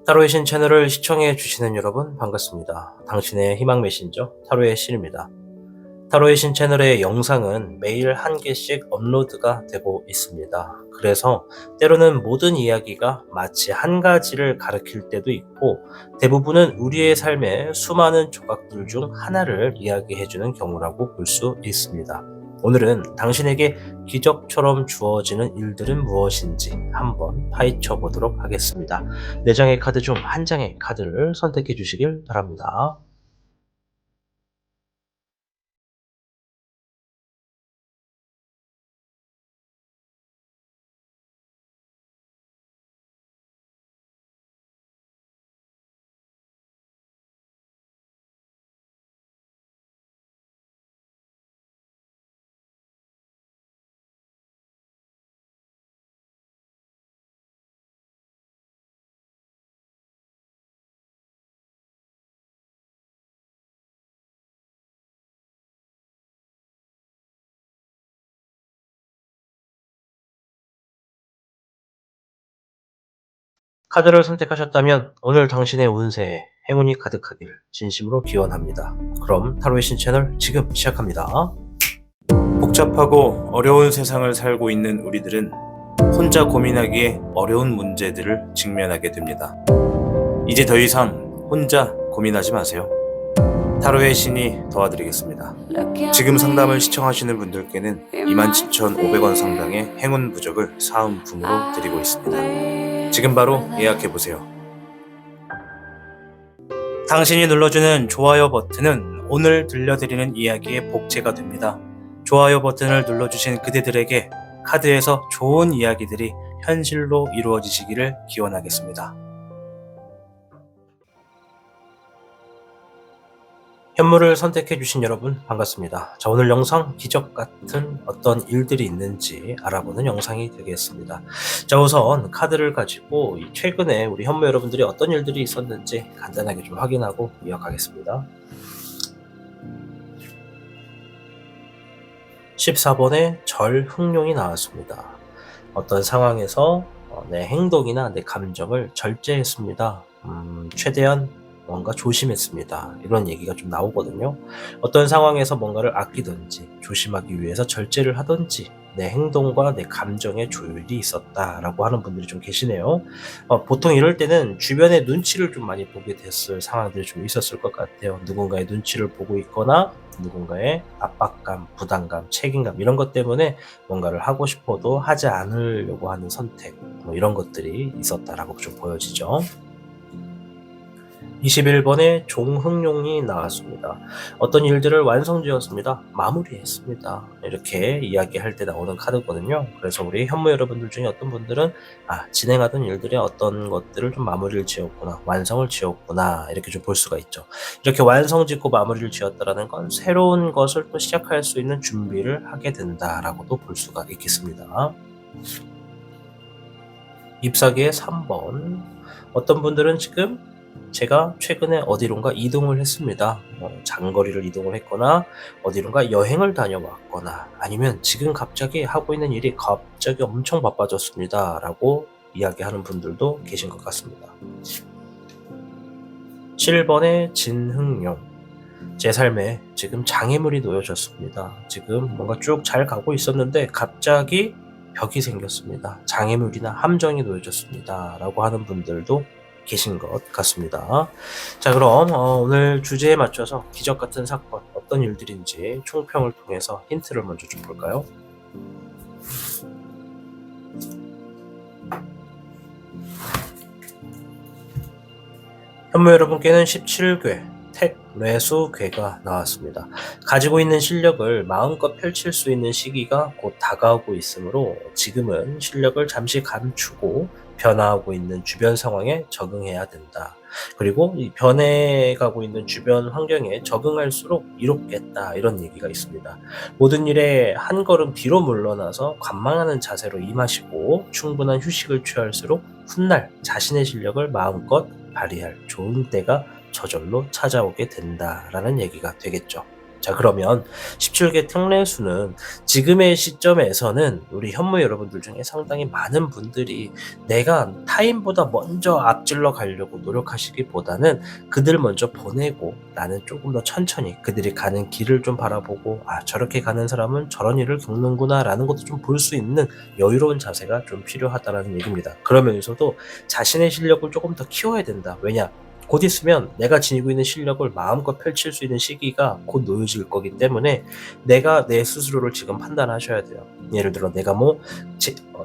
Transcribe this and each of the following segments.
타로의 신 채널을 시청해 주시는 여러분 반갑습니다. 당신의 희망 메신저 타로의 신입니다. 타로의 신 채널의 영상은 매일 한 개씩 업로드가 되고 있습니다. 그래서 때로는 모든 이야기가 마치 한 가지를 가리킬 때도 있고 대부분은 우리의 삶의 수많은 조각들 중 하나를 이야기해주는 경우라고 볼 수 있습니다. 오늘은 당신에게 기적처럼 주어지는 일들은 무엇인지 한번 파헤쳐 보도록 하겠습니다. 4장의 카드 중 한 장의 카드를 선택해 주시길 바랍니다. 카드를 선택하셨다면 오늘 당신의 운세에 행운이 가득하길 진심으로 기원합니다. 그럼 타로의 신 채널 지금 시작합니다. 복잡하고 어려운 세상을 살고 있는 우리들은 혼자 고민하기에 어려운 문제들을 직면하게 됩니다. 이제 더 이상 혼자 고민하지 마세요. 타로의 신이 도와드리겠습니다. 지금 상담을 시청하시는 분들께는 27,500원 상당의 행운 부적을 사은품으로 드리고 있습니다. 지금 바로 예약해보세요. 당신이 눌러주는 좋아요 버튼은 오늘 들려드리는 이야기의 복제가 됩니다. 좋아요 버튼을 눌러주신 그대들에게 카드에서 좋은 이야기들이 현실로 이루어지시기를 기원하겠습니다. 현물을 선택해주신 여러분 반갑습니다. 자, 오늘 영상 기적 같은 어떤 일들이 있는지 알아보는 영상이 되겠습니다. 자, 우선 카드를 가지고 최근에 우리 현무 여러분들이 어떤 일들이 있었는지 간단하게 좀 확인하고 이어가겠습니다. 14번에 절흥룡이 나왔습니다. 어떤 상황에서 내 행동이나 내 감정을 절제했습니다. 최대한 뭔가 조심했습니다. 이런 얘기가 좀 나오거든요. 어떤 상황에서 뭔가를 아끼든지 조심하기 위해서 절제를 하든지 내 행동과 내 감정에 조율이 있었다라고 하는 분들이 좀 계시네요. 보통 이럴 때는 주변의 눈치를 좀 많이 보게 됐을 상황들이 좀 있었을 것 같아요. 누군가의 눈치를 보고 있거나 누군가의 압박감, 부담감, 책임감 이런 것 때문에 뭔가를 하고 싶어도 하지 않으려고 하는 선택 이런 것들이 있었다라고 좀 보여지죠. 21번에 종흥룡이 나왔습니다. 어떤 일들을 완성지었습니다. 마무리했습니다. 이렇게 이야기할 때 나오는 카드거든요. 그래서 우리 현무 여러분들 중에 어떤 분들은 진행하던 일들의 어떤 것들을 좀 마무리를 지었구나, 완성을 지었구나 이렇게 좀 볼 수가 있죠. 이렇게 완성 짓고 마무리를 지었다라는 건 새로운 것을 또 시작할 수 있는 준비를 하게 된다라고도 볼 수가 있겠습니다. 잎사귀의 3번 어떤 분들은 지금 제가 최근에 어디론가 이동을 했습니다. 장거리를 이동을 했거나 어디론가 여행을 다녀왔거나 아니면 지금 갑자기 하고 있는 일이 갑자기 엄청 바빠졌습니다 라고 이야기하는 분들도 계신 것 같습니다. 7번의 진흥룡 제 삶에 지금 장애물이 놓여졌습니다. 지금 뭔가 쭉 잘 가고 있었는데 갑자기 벽이 생겼습니다. 장애물이나 함정이 놓여졌습니다 라고 하는 분들도 계신 것 같습니다. 자, 그럼 오늘 주제에 맞춰서 기적 같은 사건 어떤 일들인지 총평을 통해서 힌트를 먼저 좀 볼까요? 현무 여러분께는 17궤 택뇌수궤가 나왔습니다. 가지고 있는 실력을 마음껏 펼칠 수 있는 시기가 곧 다가오고 있으므로 지금은 실력을 잠시 감추고 변화하고 있는 주변 상황에 적응해야 된다. 그리고 이 변해가고 있는 주변 환경에 적응할수록 이롭겠다 이런 얘기가 있습니다. 모든 일에 한 걸음 뒤로 물러나서 관망하는 자세로 임하시고 충분한 휴식을 취할수록 훗날 자신의 실력을 마음껏 발휘할 좋은 때가 저절로 찾아오게 된다라는 얘기가 되겠죠. 자, 그러면 17개 특례수는 지금의 시점에서는 우리 현무 여러분들 중에 상당히 많은 분들이 내가 타인보다 먼저 앞질러 가려고 노력하시기보다는 그들 먼저 보내고 나는 조금 더 천천히 그들이 가는 길을 좀 바라보고, 저렇게 가는 사람은 저런 일을 겪는구나 라는 것도 좀 볼 수 있는 여유로운 자세가 좀 필요하다라는 얘기입니다. 그러면서도 자신의 실력을 조금 더 키워야 된다. 왜냐? 곧 있으면 내가 지니고 있는 실력을 마음껏 펼칠 수 있는 시기가 곧 놓여질 거기 때문에 내가 내 스스로를 지금 판단하셔야 돼요. 예를 들어 내가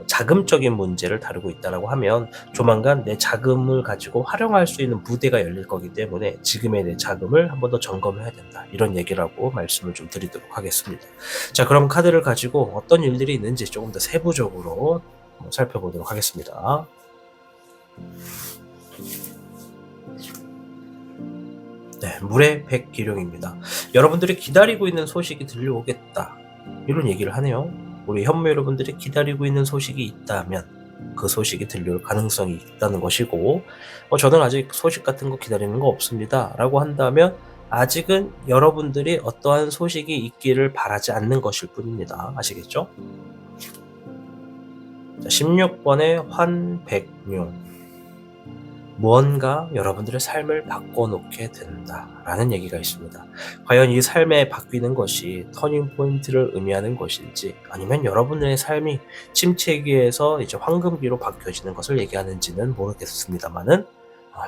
자금적인 문제를 다루고 있다고 하면 조만간 내 자금을 가지고 활용할 수 있는 무대가 열릴 거기 때문에 지금의 내 자금을 한 번 더 점검해야 된다. 이런 얘기라고 말씀을 좀 드리도록 하겠습니다. 자, 그럼 카드를 가지고 어떤 일들이 있는지 조금 더 세부적으로 살펴보도록 하겠습니다. 네, 물의 백기룡입니다. 여러분들이 기다리고 있는 소식이 들려오겠다. 이런 얘기를 하네요. 우리 현무 여러분들이 기다리고 있는 소식이 있다면 그 소식이 들려올 가능성이 있다는 것이고, 저는 아직 소식 같은 거 기다리는 거 없습니다 라고 한다면 아직은 여러분들이 어떠한 소식이 있기를 바라지 않는 것일 뿐입니다. 아시겠죠? 자, 16번의 환백룡. 무언가 여러분들의 삶을 바꿔놓게 된다라는 얘기가 있습니다. 과연 이 삶에 바뀌는 것이 터닝 포인트를 의미하는 것인지, 아니면 여러분의 삶이 침체기에서 이제 황금기로 바뀌어지는 것을 얘기하는지는 모르겠습니다만은,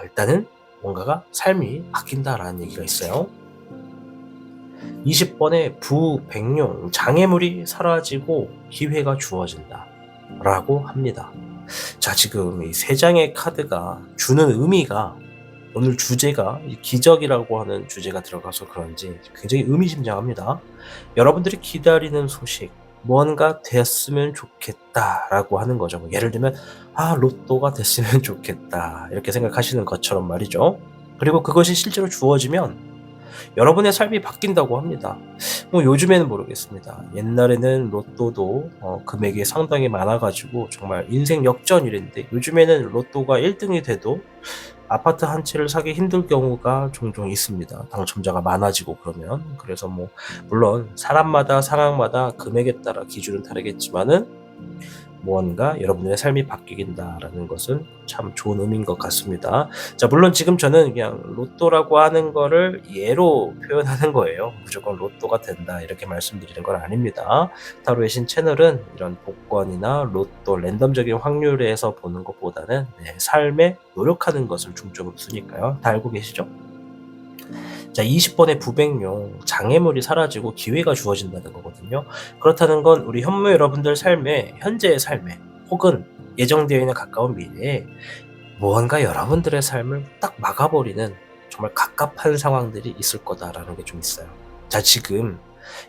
일단은 뭔가가 삶이 바뀐다라는 얘기가 있어요. 20번의 부백룡. 장애물이 사라지고 기회가 주어진다 라고 합니다. 자, 지금 이 세 장의 카드가 주는 의미가, 오늘 주제가 기적이라고 하는 주제가 들어가서 그런지 굉장히 의미심장합니다. 여러분들이 기다리는 소식, 뭔가 됐으면 좋겠다라고 하는 거죠. 예를 들면 로또가 됐으면 좋겠다 이렇게 생각하시는 것처럼 말이죠. 그리고 그것이 실제로 주어지면 여러분의 삶이 바뀐다고 합니다. 요즘에는 모르겠습니다. 옛날에는 로또도 금액이 상당히 많아가지고 정말 인생 역전이랬는데, 요즘에는 로또가 1등이 돼도 아파트 한 채를 사기 힘들 경우가 종종 있습니다. 당첨자가 많아지고 그러면. 그래서 물론 사람마다 상황마다 금액에 따라 기준은 다르겠지만은 무언가 여러분의 삶이 바뀌긴다라는 것은 참 좋은 의미인 것 같습니다. 자, 물론 지금 저는 그냥 로또라고 하는 거를 예로 표현하는 거예요. 무조건 로또가 된다 이렇게 말씀드리는 건 아닙니다. 타로의 신 채널은 이런 복권이나 로또 랜덤적인 확률에서 보는 것보다는 내 삶에 노력하는 것을 중점으로 두니까요. 다 알고 계시죠? 자, 20번의 부백룡. 장애물이 사라지고 기회가 주어진다는 거거든요. 그렇다는 건 우리 현무 여러분들 삶에, 현재의 삶에, 혹은 예정되어 있는 가까운 미래에 무언가 여러분들의 삶을 딱 막아버리는 정말 갑갑한 상황들이 있을 거다라는 게 좀 있어요. 자, 지금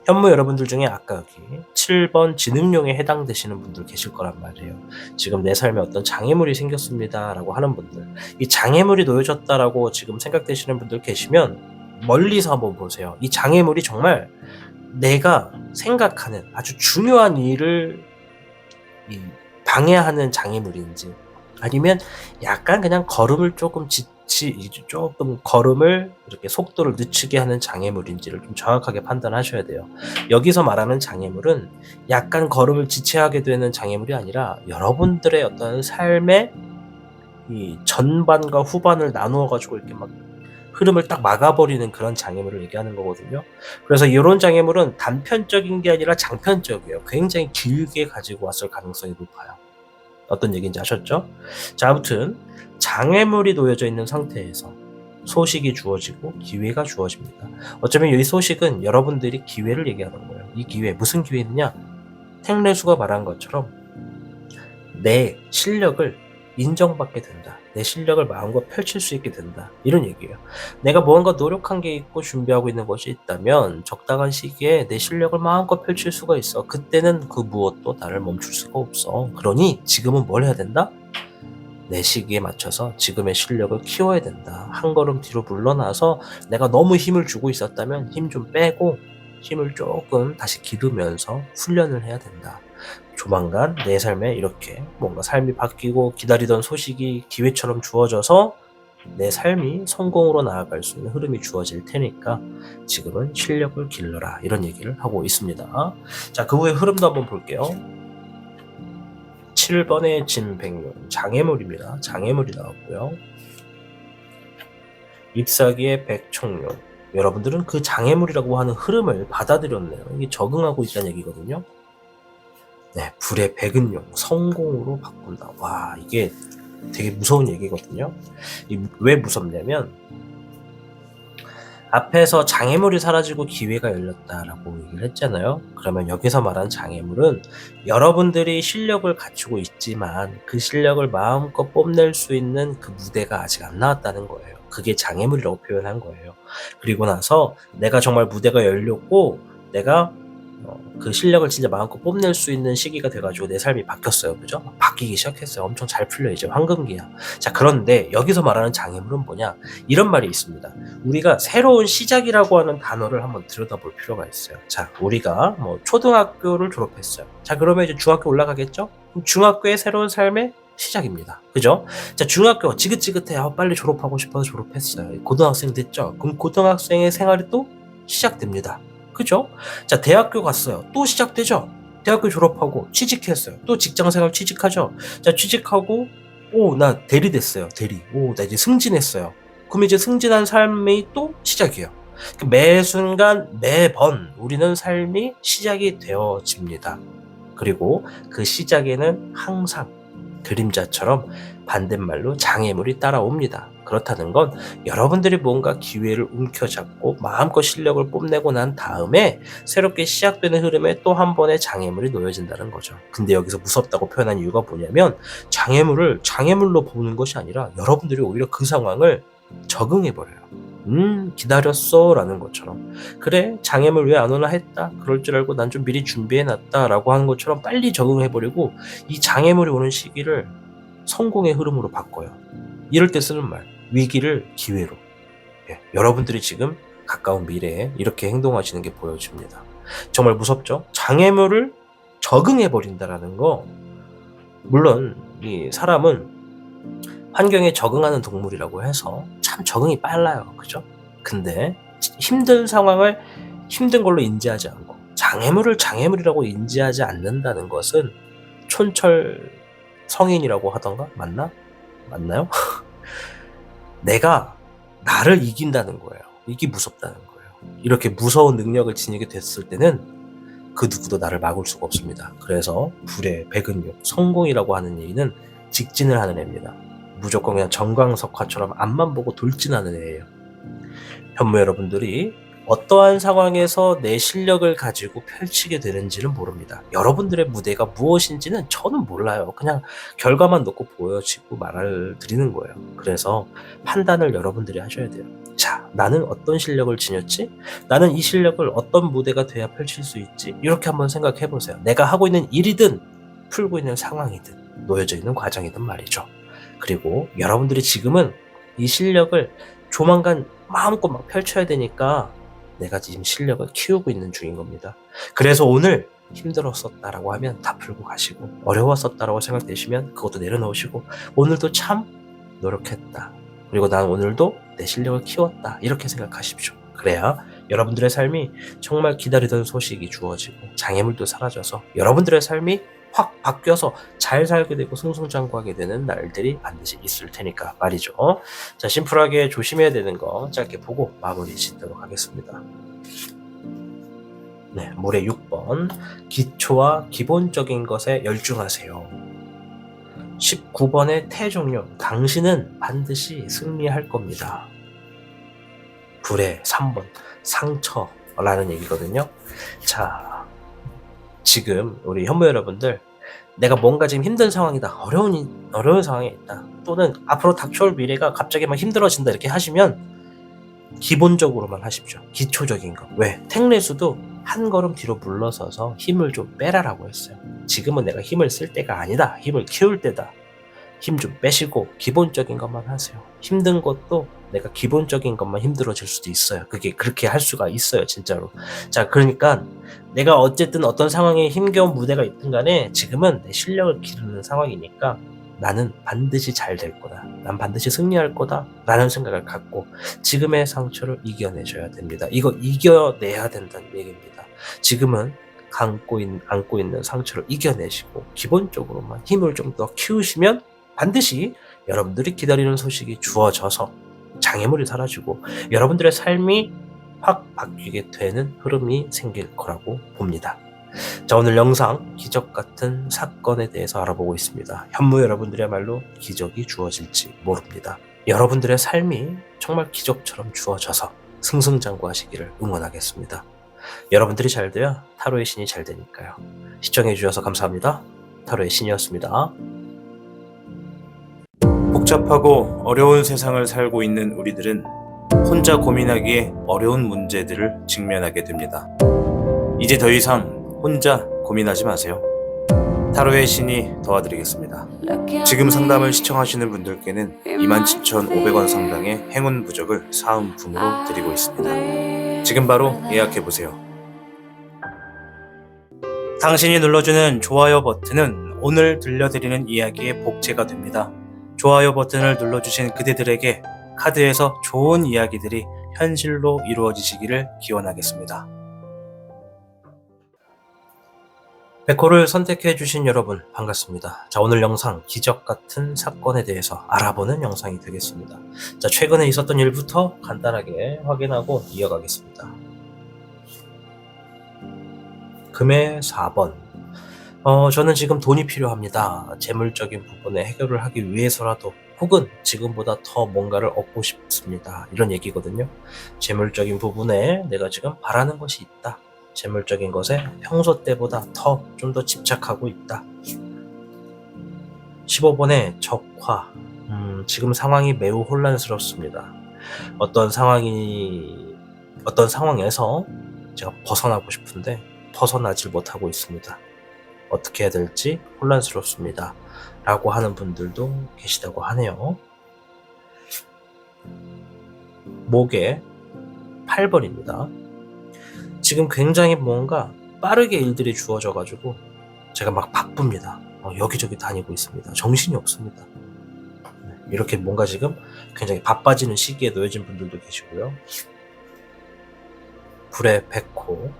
현무 여러분들 중에 아까 여기 7번 지능룡에 해당되시는 분들 계실 거란 말이에요. 지금 내 삶에 어떤 장애물이 생겼습니다 라고 하는 분들, 이 장애물이 놓여졌다라고 지금 생각되시는 분들 계시면 멀리서 한번 보세요. 이 장애물이 정말 내가 생각하는 아주 중요한 일을 방해하는 장애물인지, 아니면 약간 그냥 걸음을 조금 걸음을 이렇게 속도를 늦추게 하는 장애물인지를 좀 정확하게 판단하셔야 돼요. 여기서 말하는 장애물은 약간 걸음을 지체하게 되는 장애물이 아니라 여러분들의 어떤 삶의 이 전반과 후반을 나누어 가지고 이렇게 막 흐름을 딱 막아버리는 그런 장애물을 얘기하는 거거든요. 그래서 이런 장애물은 단편적인 게 아니라 장편적이에요. 굉장히 길게 가지고 왔을 가능성이 높아요. 어떤 얘기인지 아셨죠? 자, 아무튼 장애물이 놓여져 있는 상태에서 소식이 주어지고 기회가 주어집니다. 어쩌면 이 소식은 여러분들이 기회를 얘기하는 거예요. 이 기회, 무슨 기회느냐? 택레수가 말한 것처럼 내 실력을 인정받게 된다. 내 실력을 마음껏 펼칠 수 있게 된다. 이런 얘기예요. 내가 무언가 노력한 게 있고 준비하고 있는 것이 있다면 적당한 시기에 내 실력을 마음껏 펼칠 수가 있어. 그때는 그 무엇도 나를 멈출 수가 없어. 그러니 지금은 뭘 해야 된다? 내 시기에 맞춰서 지금의 실력을 키워야 된다. 한 걸음 뒤로 물러나서 내가 너무 힘을 주고 있었다면 힘 좀 빼고 힘을 조금 다시 기르면서 훈련을 해야 된다. 조만간 내 삶에 이렇게 뭔가 삶이 바뀌고 기다리던 소식이 기회처럼 주어져서 내 삶이 성공으로 나아갈 수 있는 흐름이 주어질 테니까 지금은 실력을 길러라, 이런 얘기를 하고 있습니다. 자, 그 후에 흐름도 한번 볼게요. 7번의 진백룡, 장애물입니다. 장애물이 나왔고요. 잎사귀의 백청룡. 여러분들은 그 장애물이라고 하는 흐름을 받아들였네요. 이게 적응하고 있다는 얘기거든요. 네, 불의 백은용, 성공으로 바꾼다. 와, 이게 되게 무서운 얘기거든요. 왜 무섭냐면 앞에서 장애물이 사라지고 기회가 열렸다라고 얘기를 했잖아요. 그러면 여기서 말한 장애물은 여러분들이 실력을 갖추고 있지만 그 실력을 마음껏 뽐낼 수 있는 그 무대가 아직 안 나왔다는 거예요. 그게 장애물이라고 표현한 거예요. 그리고 나서 내가 정말 무대가 열렸고 내가 그 실력을 진짜 마음껏 뽐낼 수 있는 시기가 돼가지고 내 삶이 바뀌었어요. 그죠? 바뀌기 시작했어요. 엄청 잘 풀려, 이제 황금기야. 자, 그런데 여기서 말하는 장애물은 뭐냐? 이런 말이 있습니다. 우리가 새로운 시작이라고 하는 단어를 한번 들여다볼 필요가 있어요. 자, 우리가 뭐 초등학교를 졸업했어요. 자, 그러면 이제 중학교 올라가겠죠? 그럼 중학교의 새로운 삶의 시작입니다. 그죠? 자, 중학교 지긋지긋해. 빨리 졸업하고 싶어서 졸업했어요. 고등학생 됐죠? 그럼 고등학생의 생활이 또 시작됩니다. 그죠? 자, 대학교 갔어요. 또 시작되죠? 대학교 졸업하고 취직했어요. 또 직장생활 취직하죠? 자, 취직하고, 나 대리 됐어요. 대리. 나 이제 승진했어요. 그럼 이제 승진한 삶이 또 시작이에요. 매 순간, 매번 우리는 삶이 시작이 되어집니다. 그리고 그 시작에는 항상 그림자처럼 반대말로 장애물이 따라옵니다. 그렇다는 건 여러분들이 뭔가 기회를 움켜잡고 마음껏 실력을 뽐내고 난 다음에 새롭게 시작되는 흐름에 또 한 번의 장애물이 놓여진다는 거죠. 근데 여기서 무섭다고 표현한 이유가 뭐냐면 장애물을 장애물로 보는 것이 아니라 여러분들이 오히려 그 상황을 적응해버려요. 기다렸어 라는 것처럼, 그래 장애물 왜 안 오나 했다, 그럴 줄 알고 난 좀 미리 준비해놨다 라고 하는 것처럼 빨리 적응해버리고 이 장애물이 오는 시기를 성공의 흐름으로 바꿔요. 이럴 때 쓰는 말, 위기를 기회로. 여러분들이 지금 가까운 미래에 이렇게 행동하시는 게 보여집니다. 정말 무섭죠? 장애물을 적응해버린다라는 거, 물론 이 사람은 환경에 적응하는 동물이라고 해서 참 적응이 빨라요. 그죠? 근데 힘든 상황을 힘든 걸로 인지하지 않고 장애물을 장애물이라고 인지하지 않는다는 것은 촌철 성인이라고 하던가? 맞나요? 내가 나를 이긴다는 거예요. 이게 무섭다는 거예요. 이렇게 무서운 능력을 지니게 됐을 때는 그 누구도 나를 막을 수가 없습니다. 그래서 불의 백은육, 성공이라고 하는 얘기는 직진을 하는 애입니다. 무조건 그냥 정광석화처럼 앞만 보고 돌진하는 애예요. 현무 여러분들이 어떠한 상황에서 내 실력을 가지고 펼치게 되는지는 모릅니다. 여러분들의 무대가 무엇인지는 저는 몰라요. 그냥 결과만 놓고 보여지고 말을 드리는 거예요. 그래서 판단을 여러분들이 하셔야 돼요. 자, 나는 어떤 실력을 지녔지? 나는 이 실력을 어떤 무대가 돼야 펼칠 수 있지? 이렇게 한번 생각해 보세요. 내가 하고 있는 일이든 풀고 있는 상황이든 놓여져 있는 과정이든 말이죠. 그리고 여러분들이 지금은 이 실력을 조만간 마음껏 막 펼쳐야 되니까 내가 지금 실력을 키우고 있는 중인 겁니다. 그래서 오늘 힘들었었다라고 하면 다 풀고 가시고, 어려웠었다라고 생각되시면 그것도 내려놓으시고, 오늘도 참 노력했다, 그리고 난 오늘도 내 실력을 키웠다, 이렇게 생각하십시오. 그래야 여러분들의 삶이 정말 기다리던 소식이 주어지고 장애물도 사라져서 여러분들의 삶이 확 바뀌어서 잘 살게 되고 승승장구하게 되는 날들이 반드시 있을 테니까 말이죠. 자, 심플하게 조심해야 되는 거 짧게 보고 마무리 짓도록 하겠습니다. 네, 물의 6번, 기초와 기본적인 것에 열중하세요. 19번의 태종룡, 당신은 반드시 승리할 겁니다. 불의 3번, 상처라는 얘기거든요. 자, 지금 우리 현무 여러분들, 내가 뭔가 지금 힘든 상황이다, 어려운 상황에 있다, 또는 앞으로 닥쳐올 미래가 갑자기 막 힘들어진다, 이렇게 하시면 기본적으로만 하십시오. 기초적인 거. 왜? 택레수도 한 걸음 뒤로 물러서서 힘을 좀 빼라라고 했어요. 지금은 내가 힘을 쓸 때가 아니다, 힘을 키울 때다. 힘 좀 빼시고 기본적인 것만 하세요. 힘든 것도 내가 기본적인 것만 힘들어질 수도 있어요. 그게 그렇게 할 수가 있어요, 진짜로. 자, 그러니까 내가 어쨌든 어떤 상황에 힘겨운 무대가 있든 간에 지금은 내 실력을 기르는 상황이니까 나는 반드시 잘 될 거다. 난 반드시 승리할 거다. 라는 생각을 갖고 지금의 상처를 이겨내셔야 됩니다. 이거 이겨내야 된다는 얘기입니다. 지금은 안고 있는 상처를 이겨내시고 기본적으로만 힘을 좀 더 키우시면 반드시 여러분들이 기다리는 소식이 주어져서 장애물이 사라지고 여러분들의 삶이 확 바뀌게 되는 흐름이 생길 거라고 봅니다. 자, 오늘 영상 기적 같은 사건에 대해서 알아보고 있습니다. 현무 여러분들이야말로 기적이 주어질지 모릅니다. 여러분들의 삶이 정말 기적처럼 주어져서 승승장구하시기를 응원하겠습니다. 여러분들이 잘 돼야 타로의 신이 잘 되니까요. 시청해 주셔서 감사합니다. 타로의 신이었습니다. 복잡하고 어려운 세상을 살고 있는 우리들은 혼자 고민하기에 어려운 문제들을 직면하게 됩니다. 이제 더 이상 혼자 고민하지 마세요. 타로의 신이 도와드리겠습니다. 지금 상담을 시청하시는 분들께는 27,500원 상당의 행운 부적을 사은품으로 드리고 있습니다. 지금 바로 예약해보세요. 당신이 눌러주는 좋아요 버튼은 오늘 들려드리는 이야기의 복제가 됩니다. 좋아요 버튼을 눌러주신 그대들에게 카드에서 좋은 이야기들이 현실로 이루어지시기를 기원하겠습니다. 백호를 선택해 주신 여러분 반갑습니다. 자, 오늘 영상 기적 같은 사건에 대해서 알아보는 영상이 되겠습니다. 자, 최근에 있었던 일부터 간단하게 확인하고 이어가겠습니다. 금의 4번. 저는 지금 돈이 필요합니다. 재물적인 부분에 해결을 하기 위해서라도 혹은 지금보다 더 뭔가를 얻고 싶습니다. 이런 얘기거든요. 재물적인 부분에 내가 지금 바라는 것이 있다. 재물적인 것에 평소 때보다 좀 더 집착하고 있다. 15번의 적화. 지금 상황이 매우 혼란스럽습니다. 어떤 상황에서 제가 벗어나고 싶은데 벗어나질 못하고 있습니다. 어떻게 해야 될지 혼란스럽습니다. 라고 하는 분들도 계시다고 하네요. 목에 8번입니다. 지금 굉장히 뭔가 빠르게 일들이 주어져가지고 제가 막 바쁩니다. 여기저기 다니고 있습니다. 정신이 없습니다. 이렇게 뭔가 지금 굉장히 바빠지는 시기에 놓여진 분들도 계시고요. 불의 백호.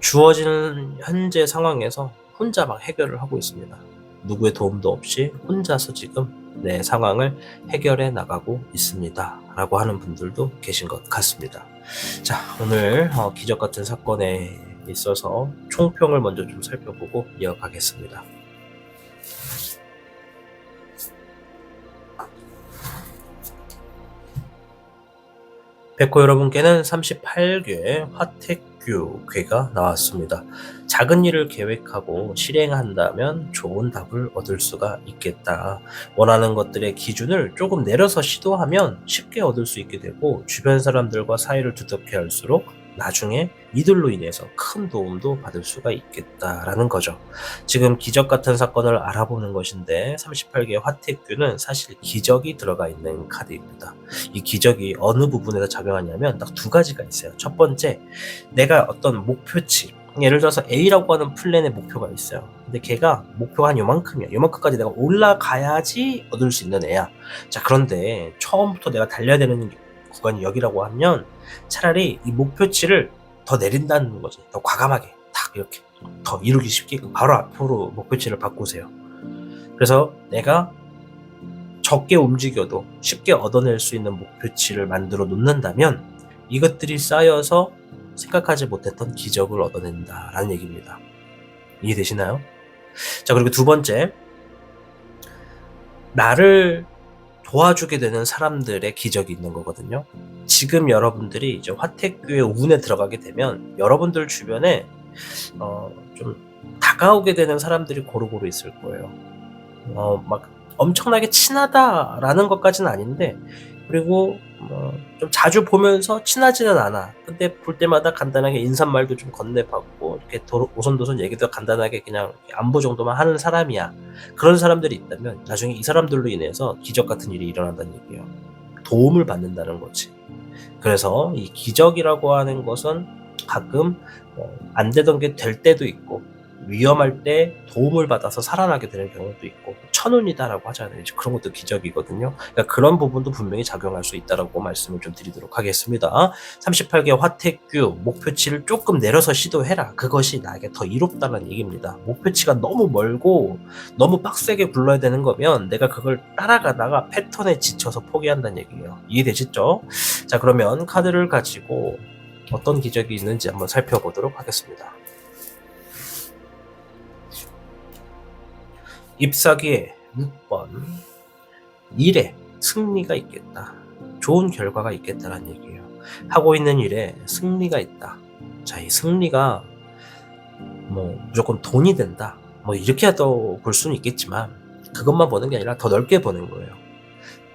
주어지는 현재 상황에서 혼자 막 해결을 하고 있습니다. 누구의 도움도 없이 혼자서 지금 내 상황을 해결해 나가고 있습니다. 라고 하는 분들도 계신 것 같습니다. 자, 오늘 기적 같은 사건에 있어서 총평을 먼저 좀 살펴보고 이어가겠습니다. 백호 여러분께는 38개 화택규 괴가 나왔습니다. 작은 일을 계획하고 실행한다면 좋은 답을 얻을 수가 있겠다. 원하는 것들의 기준을 조금 내려서 시도하면 쉽게 얻을 수 있게 되고 주변 사람들과 사이를 두텁게 할수록 나중에 이들로 인해서 큰 도움도 받을 수가 있겠다라는 거죠. 지금 기적 같은 사건을 알아보는 것인데 38개의 화택규는 사실 기적이 들어가 있는 카드입니다. 이 기적이 어느 부분에서 작용하냐면 딱 두 가지가 있어요. 첫 번째, 내가 어떤 목표치, 예를 들어서 A라고 하는 플랜의 목표가 있어요. 근데 걔가 목표가 한 요만큼이야. 요만큼까지 내가 올라가야지 얻을 수 있는 애야. 자, 그런데 처음부터 내가 달려야 되는 구간이 여기라고 하면 차라리 이 목표치를 더 내린다는 거지. 더 과감하게 딱 이렇게 더 이루기 쉽게 바로 앞으로 목표치를 바꾸세요. 그래서 내가 적게 움직여도 쉽게 얻어낼 수 있는 목표치를 만들어 놓는다면 이것들이 쌓여서 생각하지 못했던 기적을 얻어낸다라는 얘기입니다. 이해되시나요? 자, 그리고 두 번째, 나를 도와주게 되는 사람들의 기적이 있는 거거든요. 지금 여러분들이 이제 화택규의 운에 들어가게 되면 여러분들 주변에 좀 다가오게 되는 사람들이 고루고루 있을 거예요. 막 엄청나게 친하다라는 것까지는 아닌데, 그리고 좀 자주 보면서 친하지는 않아. 근데 볼 때마다 간단하게 인사말도 좀 건네받고 이렇게 오손도손 얘기도 간단하게 그냥 안부 정도만 하는 사람이야. 그런 사람들이 있다면 나중에 이 사람들로 인해서 기적 같은 일이 일어난다는 얘기예요. 도움을 받는다는 거지. 그래서 이 기적이라고 하는 것은 가끔 안 되던 게 될 때도 있고 위험할 때 도움을 받아서 살아나게 되는 경우도 있고, 천운이다라고 하잖아요. 이제 그런 것도 기적이거든요. 그러니까 그런 부분도 분명히 작용할 수 있다라고 말씀을 좀 드리도록 하겠습니다. 38개 화택규, 목표치를 조금 내려서 시도해라. 그것이 나에게 더 이롭다는 얘기입니다. 목표치가 너무 멀고 너무 빡세게 굴러야 되는 거면 내가 그걸 따라가다가 패턴에 지쳐서 포기한다는 얘기예요. 이해되시죠? 자, 그러면 카드를 가지고 어떤 기적이 있는지 한번 살펴보도록 하겠습니다. 잎사귀의 6번, 일에 승리가 있겠다. 좋은 결과가 있겠다는 얘기예요. 하고 있는 일에 승리가 있다. 자, 이 승리가 뭐 무조건 돈이 된다, 뭐 이렇게 또 볼 수는 있겠지만 그것만 보는 게 아니라 더 넓게 보는 거예요.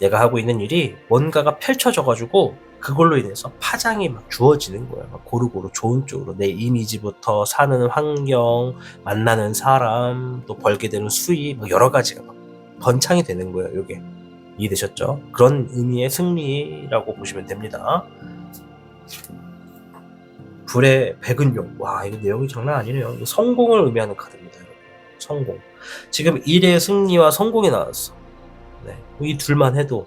내가 하고 있는 일이 뭔가가 펼쳐져가지고 그걸로 인해서 파장이 막 주어지는 거예요. 막 고루고루 좋은 쪽으로 내 이미지부터 사는 환경, 만나는 사람, 또 벌게 되는 수입, 뭐 여러 가지가 막 번창이 되는 거예요. 이게 이해되셨죠? 그런 의미의 승리라고 보시면 됩니다. 불의 백은용. 와, 이거 내용이 장난 아니네요. 이거 성공을 의미하는 카드입니다, 여러분. 성공. 지금 일의 승리와 성공이 나왔어. 네, 이 둘만 해도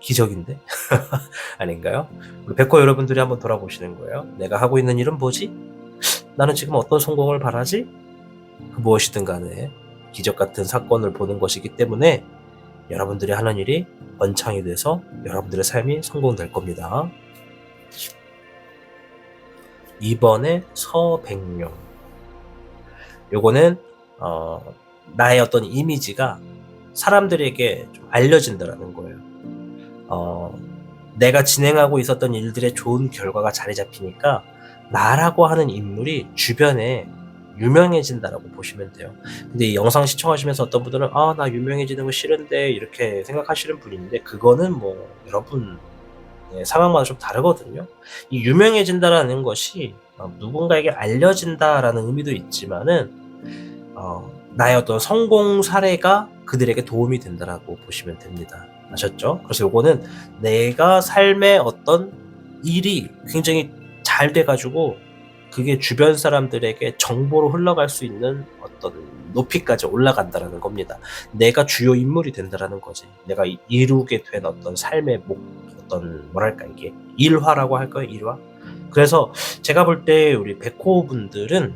기적인데? 아닌가요? 우리 백호 여러분들이 한번 돌아보시는 거예요. 내가 하고 있는 일은 뭐지? 나는 지금 어떤 성공을 바라지? 그 무엇이든 간에 기적 같은 사건을 보는 것이기 때문에 여러분들이 하는 일이 번창이 돼서 여러분들의 삶이 성공될 겁니다. 2번에 서백룡. 요거는 나의 어떤 이미지가 사람들에게 좀 알려진다라는 거예요. 내가 진행하고 있었던 일들의 좋은 결과가 자리 잡히니까 나라고 하는 인물이 주변에 유명해진다라고 보시면 돼요. 근데 이 영상 시청하시면서 어떤 분들은 나 유명해지는 거 싫은데 이렇게 생각하시는 분인데, 그거는 뭐 여러분 상황마다 좀 다르거든요. 이 유명해진다라는 것이 누군가에게 알려진다라는 의미도 있지만은 나의 어떤 성공 사례가 그들에게 도움이 된다라고 보시면 됩니다. 아셨죠? 그래서 요거는 내가 삶의 어떤 일이 굉장히 잘 돼가지고 그게 주변 사람들에게 정보로 흘러갈 수 있는 어떤 높이까지 올라간다라는 겁니다. 내가 주요 인물이 된다라는 거지. 내가 이루게 된 어떤 삶의 어떤 뭐랄까, 이게 일화라고 할까요? 일화? 그래서 제가 볼 때 우리 백호 분들은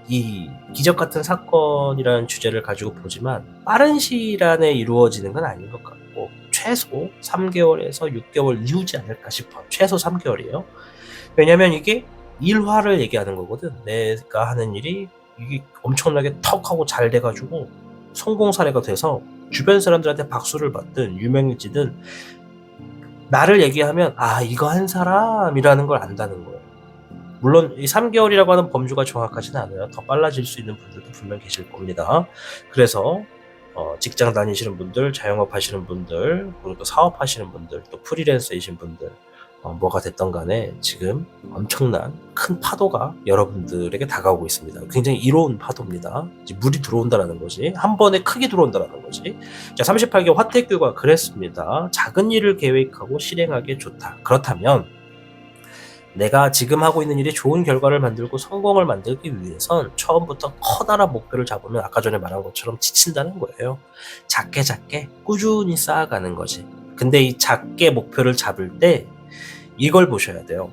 이 기적 같은 사건이라는 주제를 가지고 보지만 빠른 시일 안에 이루어지는 건 아닌 것 같고 최소 3개월에서 6개월 이후지 않을까 싶어요. 최소 3개월이에요. 왜냐면 이게 일화를 얘기하는 거거든. 내가 하는 일이 이게 엄청나게 턱 하고 잘 돼가지고 성공 사례가 돼서 주변 사람들한테 박수를 받든 유명해지든 나를 얘기하면 이거 한 사람이라는 걸 안다는 거예요. 물론 이 3개월이라고 하는 범주가 정확하지는 않아요. 더 빨라질 수 있는 분들도 분명 계실 겁니다. 그래서 직장 다니시는 분들, 자영업 하시는 분들, 그리고 또 사업 하시는 분들, 또 프리랜서이신 분들, 뭐가 됐던 간에 지금 엄청난 큰 파도가 여러분들에게 다가오고 있습니다. 굉장히 이로운 파도입니다. 이제 물이 들어온다라는 거지. 한 번에 크게 들어온다라는 거지. 자, 38개 화택교가 그랬습니다. 작은 일을 계획하고 실행하기에 좋다. 그렇다면 내가 지금 하고 있는 일이 좋은 결과를 만들고 성공을 만들기 위해선 처음부터 커다란 목표를 잡으면 아까 전에 말한 것처럼 지친다는 거예요. 작게 꾸준히 쌓아가는 거지. 근데 이 작게 목표를 잡을 때 이걸 보셔야 돼요.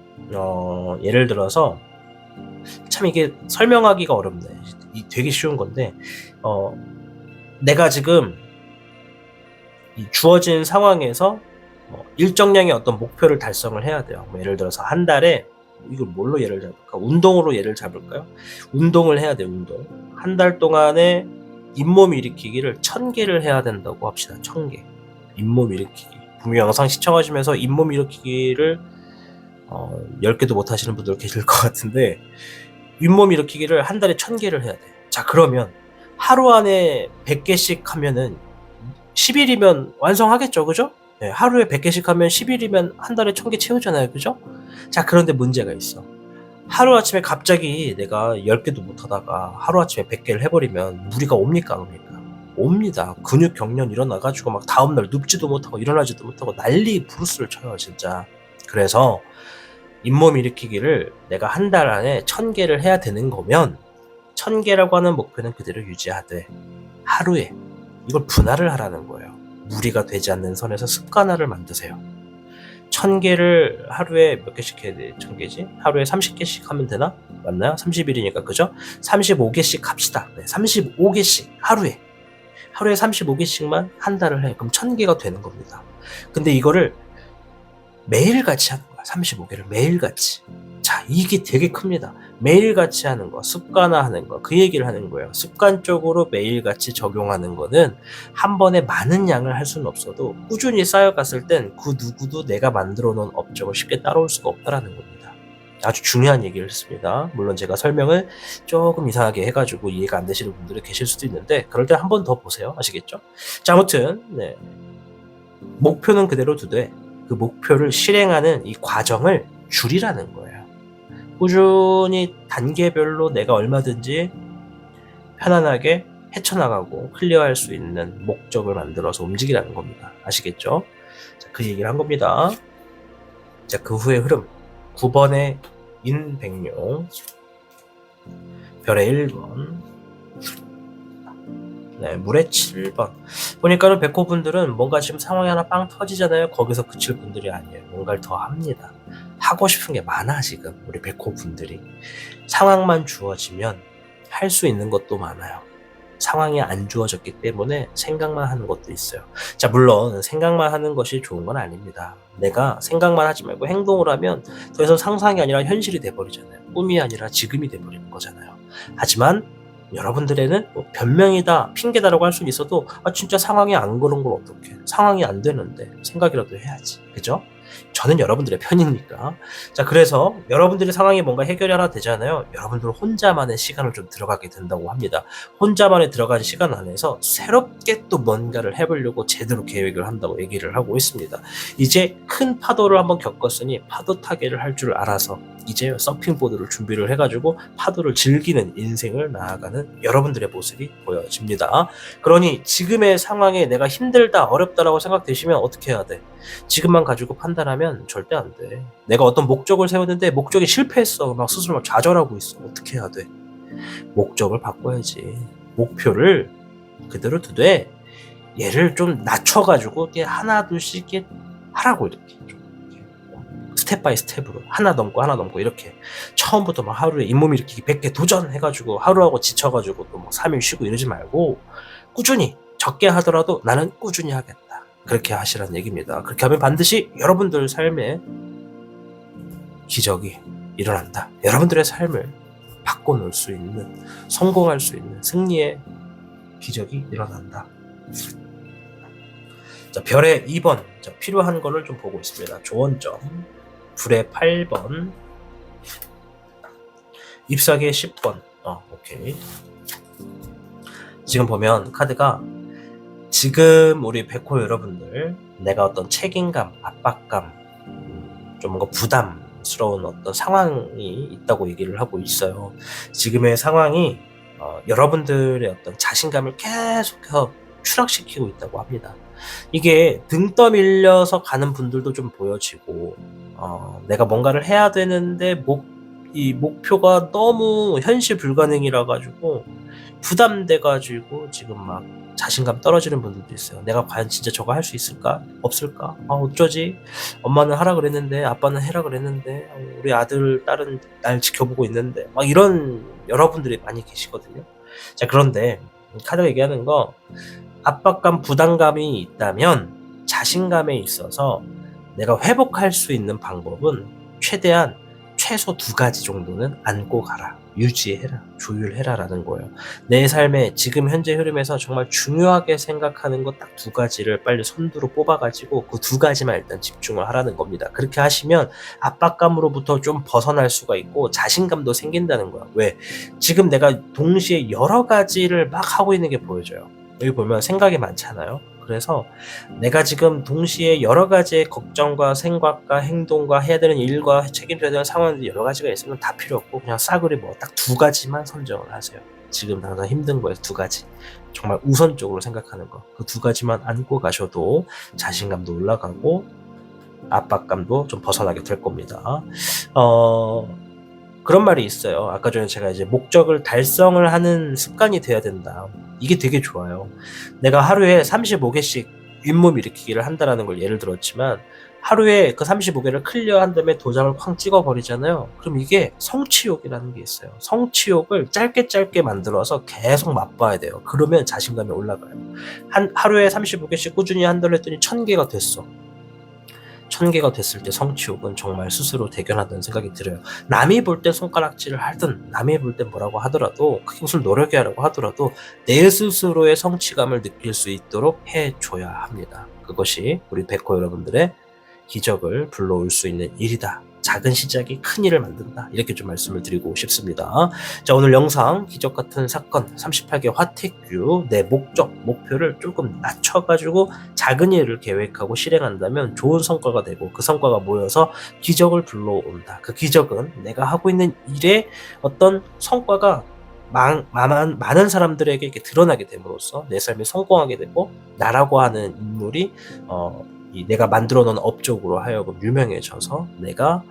예를 들어서 참 이게 설명하기가 어렵네. 되게 쉬운 건데 내가 지금 이 주어진 상황에서 일정량의 어떤 목표를 달성을 해야 돼요. 예를 들어서 한 달에 이걸 뭘로 예를 잡을까? 운동으로 예를 잡을까요? 운동을 해야 돼요. 운동. 한 달 동안에 잇몸 일으키기를 1000개를 해야 된다고 합시다. 1000개. 잇몸 일으키기. 분명 영상 시청하시면서 잇몸 일으키기를 10개도 못 하시는 분들 계실 것 같은데, 잇몸 일으키기를 한 달에 1000개를 해야 돼. 자, 그러면 하루 안에 100개씩 하면은 10일이면 완성하겠죠, 그죠? 네, 하루에 100개씩 하면 10일이면 한 달에 1000개 채우잖아요, 그죠? 자, 그런데 문제가 있어. 하루아침에 갑자기 내가 10개도 못 하다가 하루아침에 100개를 해버리면 무리가 옵니까, 옵니까? 옵니다. 근육 경련 일어나가지고 막 다음날 눕지도 못하고 일어나지도 못하고 난리 부르스를 쳐요, 진짜. 그래서 잇몸 일으키기를 내가 한 달 안에 1000개를 해야 되는 거면 1000개라고 하는 목표는 그대로 유지하되 하루에 이걸 분할을 하라는 거예요. 무리가 되지 않는 선에서 습관화를 만드세요. 1000개를 하루에 몇 개씩 해야 돼? 1000개지? 하루에 30개씩 하면 되나? 맞나요? 30일이니까 그죠? 35개씩 합시다. 네, 35개씩 하루에 35개씩만 한 달을 해. 그럼 1000개가 되는 겁니다. 근데 이거를 매일같이 하는 거야. 35개를 매일같이. 자, 이게 되게 큽니다. 매일같이 하는 거, 습관화하는 거, 그 얘기를 하는 거예요. 습관적으로 매일같이 적용하는 거는 한 번에 많은 양을 할 수는 없어도 꾸준히 쌓여갔을 땐 그 누구도 내가 만들어 놓은 업적을 쉽게 따라올 수가 없다라는 겁니다. 아주 중요한 얘기를 했습니다. 물론 제가 설명을 조금 이상하게 해가지고 이해가 안 되시는 분들이 계실 수도 있는데 그럴 때 한 번 더 보세요. 아시겠죠? 자, 아무튼 네. 목표는 그대로 두되 그 목표를 실행하는 이 과정을 줄이라는 거예요. 꾸준히 단계별로 내가 얼마든지 편안하게 헤쳐나가고 클리어할 수 있는 목적을 만들어서 움직이라는 겁니다. 아시겠죠? 자, 그 얘기를 한 겁니다. 자, 그 후의 흐름 9번의 인백룡 별의 1번 네, 물의 7번 보니까는 백호분들은 뭔가 지금 상황이 하나 빵 터지잖아요. 거기서 그칠 분들이 아니에요. 뭔가를 더 합니다. 하고 싶은 게 많아. 지금 우리 백호분들이 상황만 주어지면 할 수 있는 것도 많아요. 상황이 안 주어졌기 때문에 생각만 하는 것도 있어요. 자, 물론 생각만 하는 것이 좋은 건 아닙니다. 내가 생각만 하지 말고 행동을 하면 더 이상 상상이 아니라 현실이 돼버리잖아요. 꿈이 아니라 지금이 돼버리는 거잖아요. 하지만 여러분들에는 뭐 변명이다, 핑계다라고 할 수는 있어도 진짜 상황이 안 그런 걸 어떡해. 상황이 안 되는데 생각이라도 해야지. 그죠? 저는 여러분들의 편이니까. 자, 그래서 여러분들의 상황이 뭔가 해결이 하나 되잖아요. 여러분들 혼자만의 시간을 좀 들어가게 된다고 합니다. 혼자만의 들어간 시간 안에서 새롭게 또 뭔가를 해보려고 제대로 계획을 한다고 얘기를 하고 있습니다. 이제 큰 파도를 한번 겪었으니 파도 타기를 할 줄 알아서 이제 서핑보드를 준비를 해가지고 파도를 즐기는 인생을 나아가는 여러분들의 모습이 보여집니다. 그러니 지금의 상황에 내가 힘들다, 어렵다라고 생각되시면 어떻게 해야 돼? 지금만 가지고 판단하면 절대 안 돼. 내가 어떤 목적을 세웠는데 목적이 실패했어. 막 스스로 막 좌절하고 있어. 어떻게 해야 돼? 목적을 바꿔야지. 목표를 그대로 두되 얘를 좀 낮춰가지고 하나 둘씩 하라고 이렇게 스텝 바이 스텝으로 하나 넘고 이렇게 처음부터 막 하루에 잇몸 일으키기 100개 도전해가지고 하루하고 지쳐가지고 또 막 3일 쉬고 이러지 말고 꾸준히 적게 하더라도 나는 꾸준히 하겠다. 그렇게 하시라는 얘기입니다. 그렇게 하면 반드시 여러분들 삶에 기적이 일어난다. 여러분들의 삶을 바꿔놓을 수 있는, 성공할 수 있는 승리의 기적이 일어난다. 자, 별의 2번. 자, 필요한 거를 좀 보고 있습니다. 조언점. 불의 8번. 잎사귀의 10번. 오케이. 지금 보면 카드가 지금 우리 백호 여러분들 내가 어떤 책임감, 압박감, 좀 뭔가 부담스러운 어떤 상황이 있다고 얘기를 하고 있어요. 지금의 상황이 여러분들의 어떤 자신감을 계속해서 추락시키고 있다고 합니다. 이게 등 떠밀려서 가는 분들도 좀 보여지고 내가 뭔가를 해야 되는데 이 목표가 너무 현실 불가능이라 가지고 부담돼 가지고 지금 막 자신감 떨어지는 분들도 있어요. 내가 과연 진짜 저거 할 수 있을까? 없을까? 어쩌지? 엄마는 하라 그랬는데 아빠는 해라 그랬는데 우리 아들 딸은 날 지켜보고 있는데 막 이런 여러분들이 많이 계시거든요. 자, 그런데 카드가 얘기하는 거 압박감, 부담감이 있다면 자신감에 있어서 내가 회복할 수 있는 방법은 최대한 최소 2가지 정도는 안고 가라. 유지해라. 조율해라라는 거예요. 내 삶의 지금 현재 흐름에서 정말 중요하게 생각하는 것 딱 2가지를 빨리 선두로 뽑아가지고 그 2가지만 일단 집중을 하라는 겁니다. 그렇게 하시면 압박감으로부터 좀 벗어날 수가 있고 자신감도 생긴다는 거야. 왜? 지금 내가 동시에 여러 가지를 막 하고 있는 게 보여져요. 여기 보면 생각이 많잖아요. 그래서 내가 지금 동시에 여러 가지의 걱정과 생각과 행동과 해야 되는 일과 책임져야 되는 상황들이 여러 가지가 있으면 다 필요 없고 그냥 싸그리 딱 2가지만 선정을 하세요. 지금 당장 힘든 거에서 2가지. 정말 우선적으로 생각하는 거. 그 2가지만 안고 가셔도 자신감도 올라가고 압박감도 좀 벗어나게 될 겁니다. 그런 말이 있어요. 아까 전에 제가 이제 목적을 달성을 하는 습관이 돼야 된다. 이게 되게 좋아요. 내가 하루에 35개씩 윗몸 일으키기를 한다라는 걸 예를 들었지만 하루에 그 35개를 클리어한 다음에 도장을 쾅 찍어버리잖아요. 그럼 이게 성취욕이라는 게 있어요. 성취욕을 짧게 만들어서 계속 맛봐야 돼요. 그러면 자신감이 올라가요. 하루에 35개씩 꾸준히 한다고 했더니 1000개가 됐어. 1000개가 됐을 때 성취욕은 정말 스스로 대견하다는 생각이 들어요. 남이 볼 때 손가락질을 하든 남이 볼 때 뭐라고 하더라도 그게 무슨 노력이 하라고 하더라도 내 스스로의 성취감을 느낄 수 있도록 해줘야 합니다. 그것이 우리 백호 여러분들의 기적을 불러올 수 있는 일이다. 작은 시작이 큰 일을 만든다. 이렇게 좀 말씀을 드리고 싶습니다. 자, 오늘 영상 기적 같은 사건 38개 화택규 내 목표를 조금 낮춰가지고 작은 일을 계획하고 실행한다면 좋은 성과가 되고 그 성과가 모여서 기적을 불러온다. 그 기적은 내가 하고 있는 일에 어떤 성과가 많은 사람들에게 이렇게 드러나게 됨으로써 내 삶이 성공하게 되고 나라고 하는 인물이 내가 만들어 놓은 업적으로 하여금 유명해져서 내가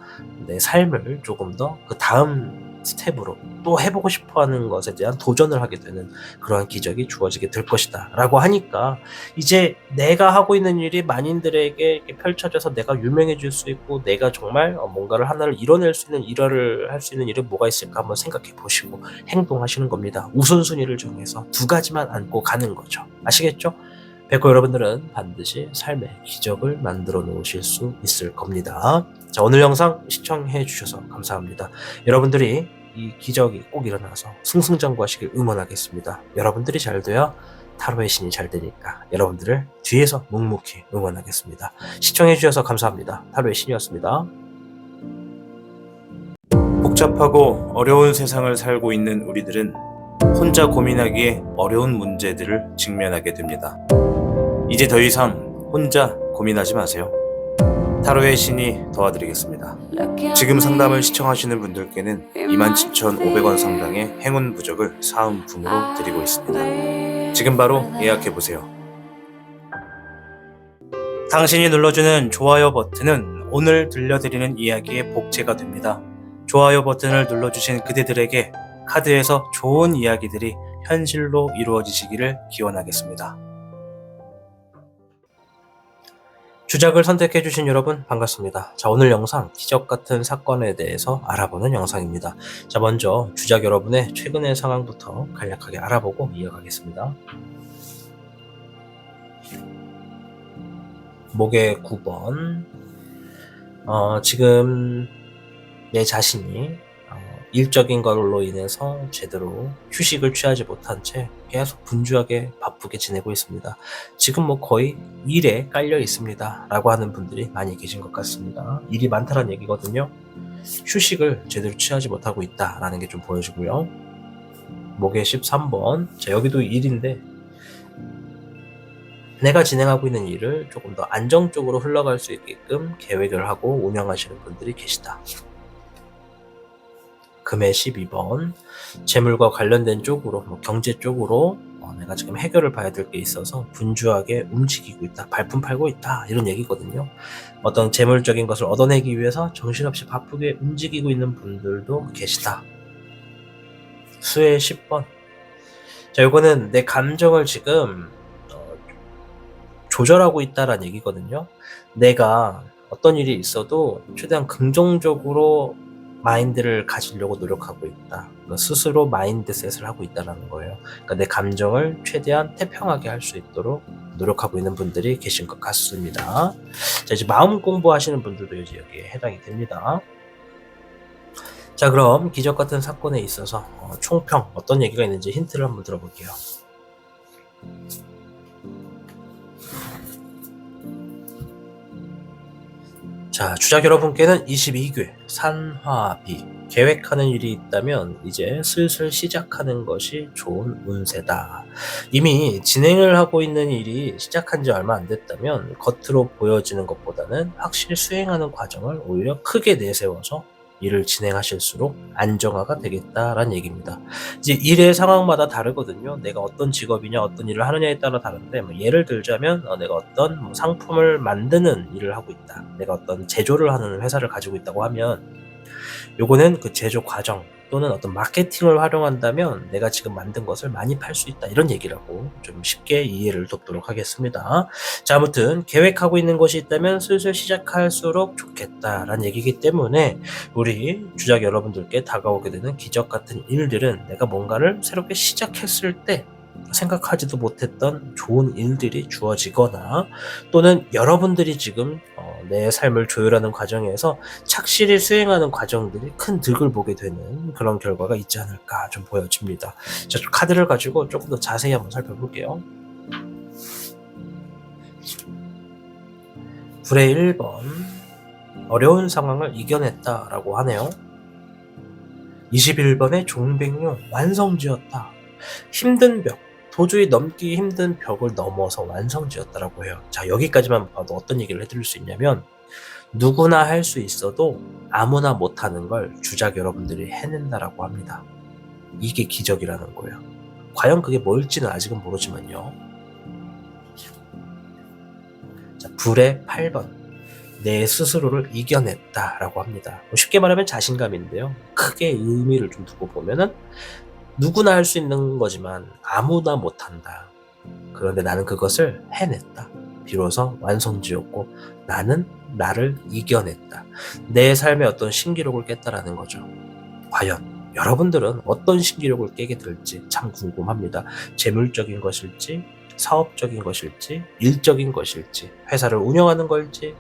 내 삶을 조금 더 그 다음 스텝으로 또 해보고 싶어 하는 것에 대한 도전을 하게 되는 그러한 기적이 주어지게 될 것이다 라고 하니까 이제 내가 하고 있는 일이 만인들에게 이렇게 펼쳐져서 내가 유명해질 수 있고 내가 정말 뭔가를 하나를 이뤄낼 수 있는 일화를 할 수 있는 일은 뭐가 있을까 한번 생각해 보시고 행동하시는 겁니다. 우선순위를 정해서 두 가지만 안고 가는 거죠. 아시겠죠? 백호 여러분들은 반드시 삶의 기적을 만들어 놓으실 수 있을 겁니다. 자, 오늘 영상 시청해 주셔서 감사합니다. 여러분들이 이 기적이 꼭 일어나서 승승장구하시길 응원하겠습니다. 여러분들이 잘 돼야 타로의 신이 잘 되니까 여러분들을 뒤에서 묵묵히 응원하겠습니다. 시청해 주셔서 감사합니다. 타로의 신이었습니다. 복잡하고 어려운 세상을 살고 있는 우리들은 혼자 고민하기에 어려운 문제들을 직면하게 됩니다. 이제 더 이상 혼자 고민하지 마세요. 타로의 신이 도와드리겠습니다. 지금 상담을 시청하시는 분들께는 27,500원 상당의 행운 부적을 사은품으로 드리고 있습니다. 지금 바로 예약해보세요. 당신이 눌러주는 좋아요 버튼은 오늘 들려드리는 이야기의 복제가 됩니다. 좋아요 버튼을 눌러주신 그대들에게 카드에서 좋은 이야기들이 현실로 이루어지시기를 기원하겠습니다. 주작을 선택해주신 여러분 반갑습니다. 자, 오늘 영상 기적 같은 사건에 대해서 알아보는 영상입니다. 자, 먼저 주작 여러분의 최근의 상황부터 간략하게 알아보고 이어가겠습니다. 목의 9번 지금 내 자신이 일적인 걸로 인해서 제대로 휴식을 취하지 못한 채 계속 분주하게 바쁘게 지내고 있습니다. 지금 뭐 거의 일에 깔려 있습니다 라고 하는 분들이 많이 계신 것 같습니다. 일이 많다는 얘기거든요. 휴식을 제대로 취하지 못하고 있다라는 게 좀 보여지고요. 목의 13번 자, 여기도 일인데 내가 진행하고 있는 일을 조금 더 안정적으로 흘러갈 수 있게끔 계획을 하고 운영하시는 분들이 계시다. 금의 12번 재물과 관련된 쪽으로 경제 쪽으로 내가 지금 해결을 봐야 될 게 있어서 분주하게 움직이고 있다, 발품 팔고 있다 이런 얘기거든요. 어떤 재물적인 것을 얻어내기 위해서 정신없이 바쁘게 움직이고 있는 분들도 계시다. 수의 10번 자, 이거는 내 감정을 지금 조절하고 있다라는 얘기거든요. 내가 어떤 일이 있어도 최대한 긍정적으로 마인드를 가지려고 노력하고 있다. 스스로 마인드셋을 하고 있다는 거예요. 그러니까 내 감정을 최대한 태평하게 할 수 있도록 노력하고 있는 분들이 계신 것 같습니다. 자, 이제 마음 공부하시는 분들도 이제 여기에 해당이 됩니다. 자, 그럼 기적 같은 사건에 있어서 총평 어떤 얘기가 있는지 힌트를 한번 들어볼게요. 자, 주작 여러분께는 22궤 산화비 계획하는 일이 있다면 이제 슬슬 시작하는 것이 좋은 운세다. 이미 진행을 하고 있는 일이 시작한 지 얼마 안 됐다면 겉으로 보여지는 것보다는 확실히 수행하는 과정을 오히려 크게 내세워서 일을 진행하실수록 안정화가 되겠다라는 얘기입니다. 이제 일의 상황마다 다르거든요. 내가 어떤 직업이냐 어떤 일을 하느냐에 따라 다른데 예를 들자면 내가 어떤 상품을 만드는 일을 하고 있다. 내가 어떤 제조를 하는 회사를 가지고 있다고 하면 요거는 그 제조 과정 또는 어떤 마케팅을 활용한다면 내가 지금 만든 것을 많이 팔 수 있다, 이런 얘기라고 좀 쉽게 이해를 돕도록 하겠습니다. 자, 아무튼 계획하고 있는 것이 있다면 슬슬 시작할수록 좋겠다라는 얘기이기 때문에 우리 주작 여러분들께 다가오게 되는 기적 같은 일들은 내가 뭔가를 새롭게 시작했을 때 생각하지도 못했던 좋은 일들이 주어지거나, 또는 여러분들이 지금 내 삶을 조율하는 과정에서 착실히 수행하는 과정들이 큰 득을 보게 되는 그런 결과가 있지 않을까 좀 보여집니다. 자, 좀 카드를 가지고 조금 더 자세히 한번 살펴볼게요. 불의 1번, 어려운 상황을 이겨냈다라고 하네요. 21번의 종백룡, 완성지었다. 힘든 벽, 도저히 넘기 힘든 벽을 넘어서 완성지었다라고 해요. 자, 여기까지만 봐도 어떤 얘기를 해드릴 수 있냐면, 누구나 할 수 있어도 아무나 못하는 걸 주작 여러분들이 해낸다라고 합니다. 이게 기적이라는 거예요. 과연 그게 뭘지는 아직은 모르지만요. 자, 불의 8번, 내 스스로를 이겨냈다라고 합니다. 쉽게 말하면 자신감인데요. 크게 의미를 좀 두고 보면은, 누구나 할 수 있는 거지만 아무나 못한다. 그런데 나는 그것을 해냈다. 비로소 완성지었고 나는 나를 이겨냈다. 내 삶의 어떤 신기록을 깼다라는 거죠. 과연 여러분들은 어떤 신기록을 깨게 될지 참 궁금합니다. 재물적인 것일지, 사업적인 것일지, 일적인 것일지, 회사를 운영하는 걸지,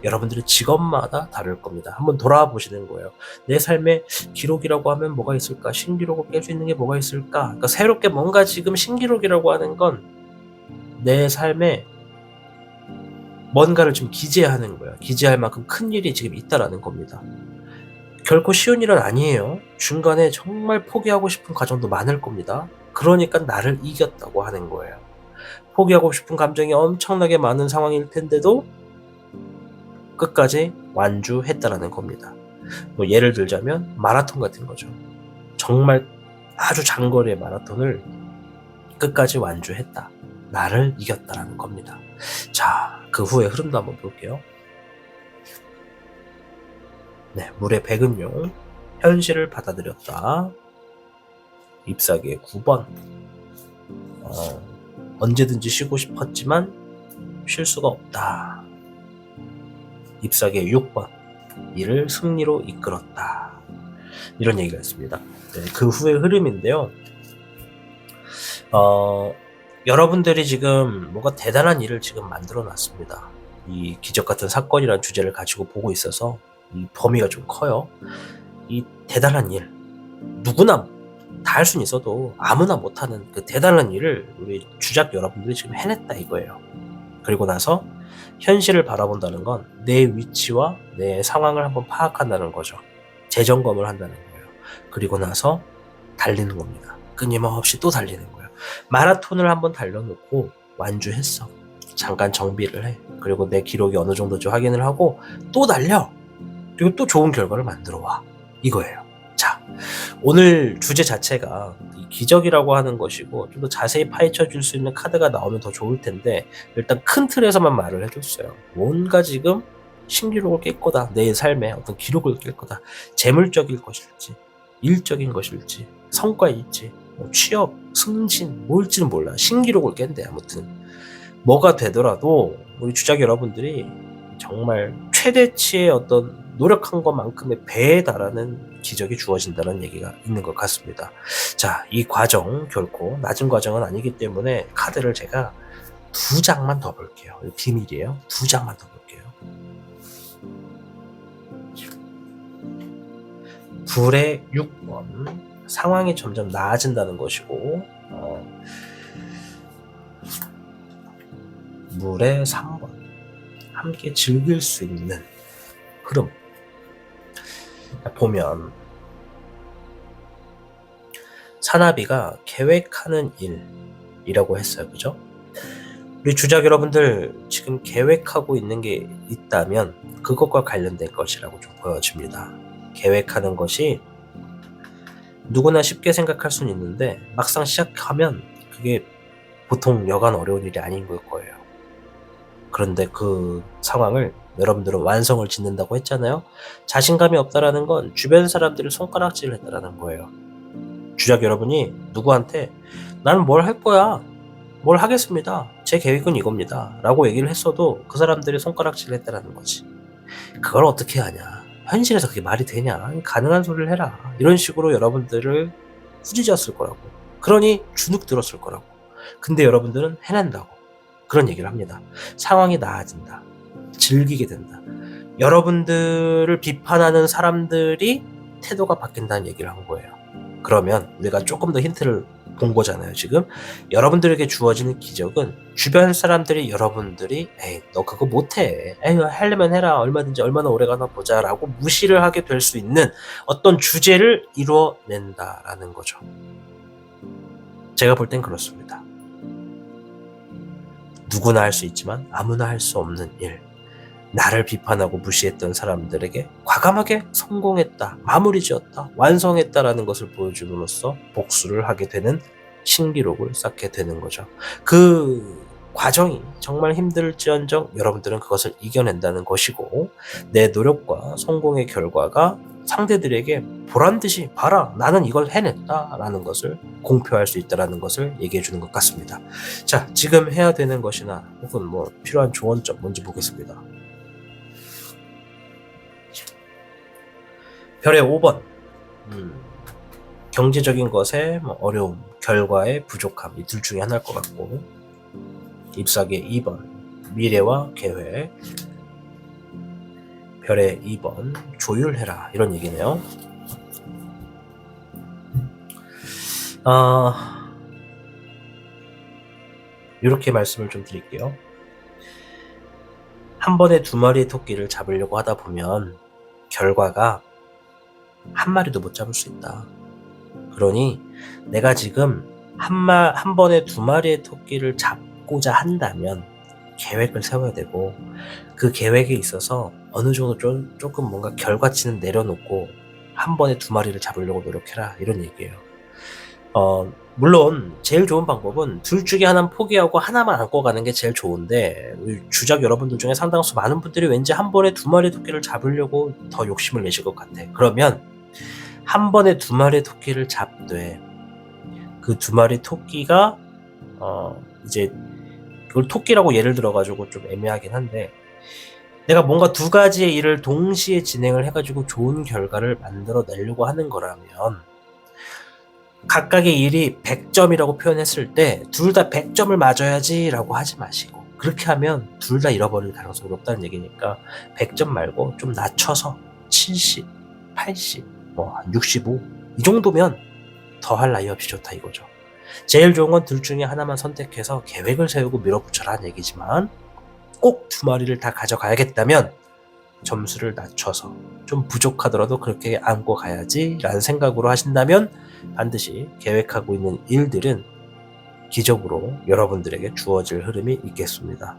여러분들의 직업마다 다를 겁니다. 한번 돌아보시는 거예요. 내 삶의 기록이라고 하면 뭐가 있을까? 신기록을 깰 수 있는 게 뭐가 있을까? 그러니까 새롭게 뭔가 지금 신기록이라고 하는 건 내 삶에 뭔가를 좀 기재하는 거예요. 기재할 만큼 큰 일이 지금 있다라는 겁니다. 결코 쉬운 일은 아니에요. 중간에 정말 포기하고 싶은 과정도 많을 겁니다. 그러니까 나를 이겼다고 하는 거예요. 포기하고 싶은 감정이 엄청나게 많은 상황일 텐데도 끝까지 완주했다라는 겁니다. 뭐 예를 들자면 마라톤 같은 거죠. 정말 아주 장거리의 마라톤을 끝까지 완주했다. 나를 이겼다라는 겁니다. 자, 그 후의 흐름도 한번 볼게요. 네, 물의 백은용, 현실을 받아들였다. 잎사귀의 9번, 언제든지 쉬고 싶었지만 쉴 수가 없다. 잎사귀의 6번, 이를 승리로 이끌었다. 이런 얘기가 있습니다. 네, 그 후의 흐름인데요. 여러분들이 지금 뭔가 대단한 일을 지금 만들어 놨습니다. 이 기적 같은 사건이라는 주제를 가지고 보고 있어서 이 범위가 좀 커요. 이 대단한 일, 누구나 다 할 수는 있어도 아무나 못하는 그 대단한 일을 우리 주작 여러분들이 지금 해냈다 이거예요. 그리고 나서 현실을 바라본다는 건 내 위치와 내 상황을 한번 파악한다는 거죠. 재점검을 한다는 거예요. 그리고 나서 달리는 겁니다. 끊임없이 또 달리는 거예요. 마라톤을 한번 달려놓고 완주했어. 잠깐 정비를 해. 그리고 내 기록이 어느 정도인지 확인을 하고 또 달려. 그리고 또 좋은 결과를 만들어 와. 이거예요. 자, 오늘 주제 자체가 이 기적이라고 하는 것이고, 좀 더 자세히 파헤쳐 줄 수 있는 카드가 나오면 더 좋을 텐데, 일단 큰 틀에서만 말을 해줬어요. 뭔가 지금 신기록을 깰 거다. 내 삶에 어떤 기록을 깰 거다. 재물적일 것일지, 일적인 것일지, 성과일지, 취업, 승진, 뭘지는 몰라. 신기록을 깬대. 아무튼 뭐가 되더라도 우리 주작 여러분들이 정말 최대치의 어떤 노력한 것만큼의 배에 달하는 기적이 주어진다는 얘기가 있는 것 같습니다. 자, 이 과정 결코 낮은 과정은 아니기 때문에 카드를 제가 2장만 더 볼게요. 비밀이에요. 2장만 더 볼게요. 불의 6번, 상황이 점점 나아진다는 것이고, 물의 3번, 함께 즐길 수 있는 흐름. 보면 사나비가 계획하는 일이라고 했어요. 그죠? 우리 주작 여러분들 지금 계획하고 있는 게 있다면 그것과 관련된 것이라고 좀 보여집니다. 계획하는 것이 누구나 쉽게 생각할 수는 있는데 막상 시작하면 그게 보통 여간 어려운 일이 아닌 걸 거예요. 그런데 그 상황을 여러분들은 완성을 짓는다고 했잖아요. 자신감이 없다라는 건 주변 사람들이 손가락질을 했다라는 거예요. 주작 여러분이 누구한테 나는 뭘 할 거야, 뭘 하겠습니다, 제 계획은 이겁니다 라고 얘기를 했어도 그 사람들이 손가락질을 했다라는 거지. 그걸 어떻게 하냐, 현실에서 그게 말이 되냐, 가능한 소리를 해라, 이런 식으로 여러분들을 후지졌을 거라고. 그러니 주눅 들었을 거라고. 근데 여러분들은 해낸다고 그런 얘기를 합니다. 상황이 나아진다, 즐기게 된다, 여러분들을 비판하는 사람들이 태도가 바뀐다는 얘기를 한 거예요. 그러면 우리가 조금 더 힌트를 본 거잖아요. 지금 여러분들에게 주어지는 기적은 주변 사람들이 여러분들이 에이 너 그거 못해, 에이 하려면 해라, 얼마든지 얼마나 오래가나 보자 라고 무시를 하게 될 수 있는 어떤 주제를 이루어낸다라는 거죠. 제가 볼 땐 그렇습니다. 누구나 할 수 있지만 아무나 할 수 없는 일, 나를 비판하고 무시했던 사람들에게 과감하게 성공했다, 마무리 지었다, 완성했다라는 것을 보여줌으로써 복수를 하게 되는 신기록을 쌓게 되는 거죠. 그 과정이 정말 힘들지언정 여러분들은 그것을 이겨낸다는 것이고, 내 노력과 성공의 결과가 상대들에게 보란듯이 봐라, 나는 이걸 해냈다라는 것을 공표할 수 있다는 것을 얘기해 주는 것 같습니다. 자, 지금 해야 되는 것이나 혹은 뭐 필요한 조언점 뭔지 보겠습니다. 별의 5번, 경제적인 것의 어려움, 결과의 부족함, 이 둘 중에 하나일 것 같고, 잎사귀의 2번, 미래와 계획, 별의 2번, 조율해라, 이런 얘기네요. 이렇게 말씀을 좀 드릴게요. 한 번에 두 마리의 토끼를 잡으려고 하다 보면 결과가 한 마리도 못 잡을 수 있다. 그러니 내가 지금 한 번에 두 마리의 토끼를 잡고자 한다면 계획을 세워야 되고, 그 계획에 있어서 어느 정도 조금 뭔가 결과치는 내려놓고 한 번에 두 마리를 잡으려고 노력해라, 이런 얘기예요. 물론 제일 좋은 방법은 둘 중에 하나는 포기하고 하나만 안고 가는 게 제일 좋은데, 주작 여러분들 중에 상당수 많은 분들이 왠지 한 번에 두 마리 토끼를 잡으려고 더 욕심을 내실 것 같아. 그러면 한 번에 두 마리 토끼를 잡되 그 두 마리 토끼가 이제 그걸 토끼라고 예를 들어가지고 좀 애매하긴 한데, 내가 뭔가 두 가지의 일을 동시에 진행을 해가지고 좋은 결과를 만들어 내려고 하는 거라면 각각의 일이 100점이라고 표현했을 때 둘 다 100점을 맞아야지 라고 하지 마시고, 그렇게 하면 둘 다 잃어버릴 가능성이 높다는 얘기니까 100점 말고 좀 낮춰서 70, 80, 한 65, 이 정도면 더할 나위 없이 좋다 이거죠. 제일 좋은 건 둘 중에 하나만 선택해서 계획을 세우고 밀어붙여라는 얘기지만, 꼭 두 마리를 다 가져가야겠다면 점수를 낮춰서 좀 부족하더라도 그렇게 안고 가야지 라는 생각으로 하신다면 반드시 계획하고 있는 일들은 기적으로 여러분들에게 주어질 흐름이 있겠습니다.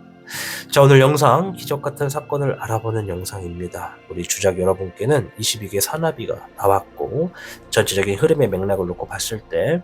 자, 오늘 영상 기적 같은 사건을 알아보는 영상입니다. 우리 주작 여러분께는 22개 산나비가 나왔고, 전체적인 흐름의 맥락을 놓고 봤을 때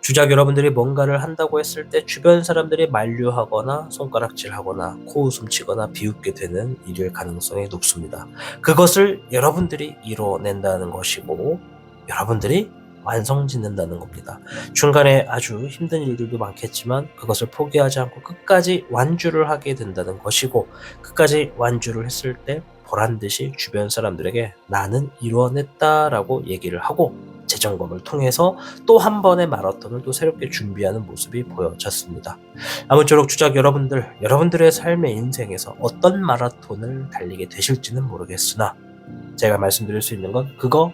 주작 여러분들이 뭔가를 한다고 했을 때 주변 사람들이 만류하거나 손가락질하거나 코웃음 치거나 비웃게 되는 일일 가능성이 높습니다. 그것을 여러분들이 이뤄낸다는 것이고 여러분들이 완성짓는다는 겁니다. 중간에 아주 힘든 일들도 많겠지만 그것을 포기하지 않고 끝까지 완주를 하게 된다는 것이고, 끝까지 완주를 했을 때 보란듯이 주변 사람들에게 나는 이루어냈다라고 얘기를 하고 재점검을 통해서 또 한 번의 마라톤을 또 새롭게 준비하는 모습이 보여졌습니다. 아무쪼록 주작 여러분들의 삶의 인생에서 어떤 마라톤을 달리게 되실지는 모르겠으나 제가 말씀드릴 수 있는 건 그거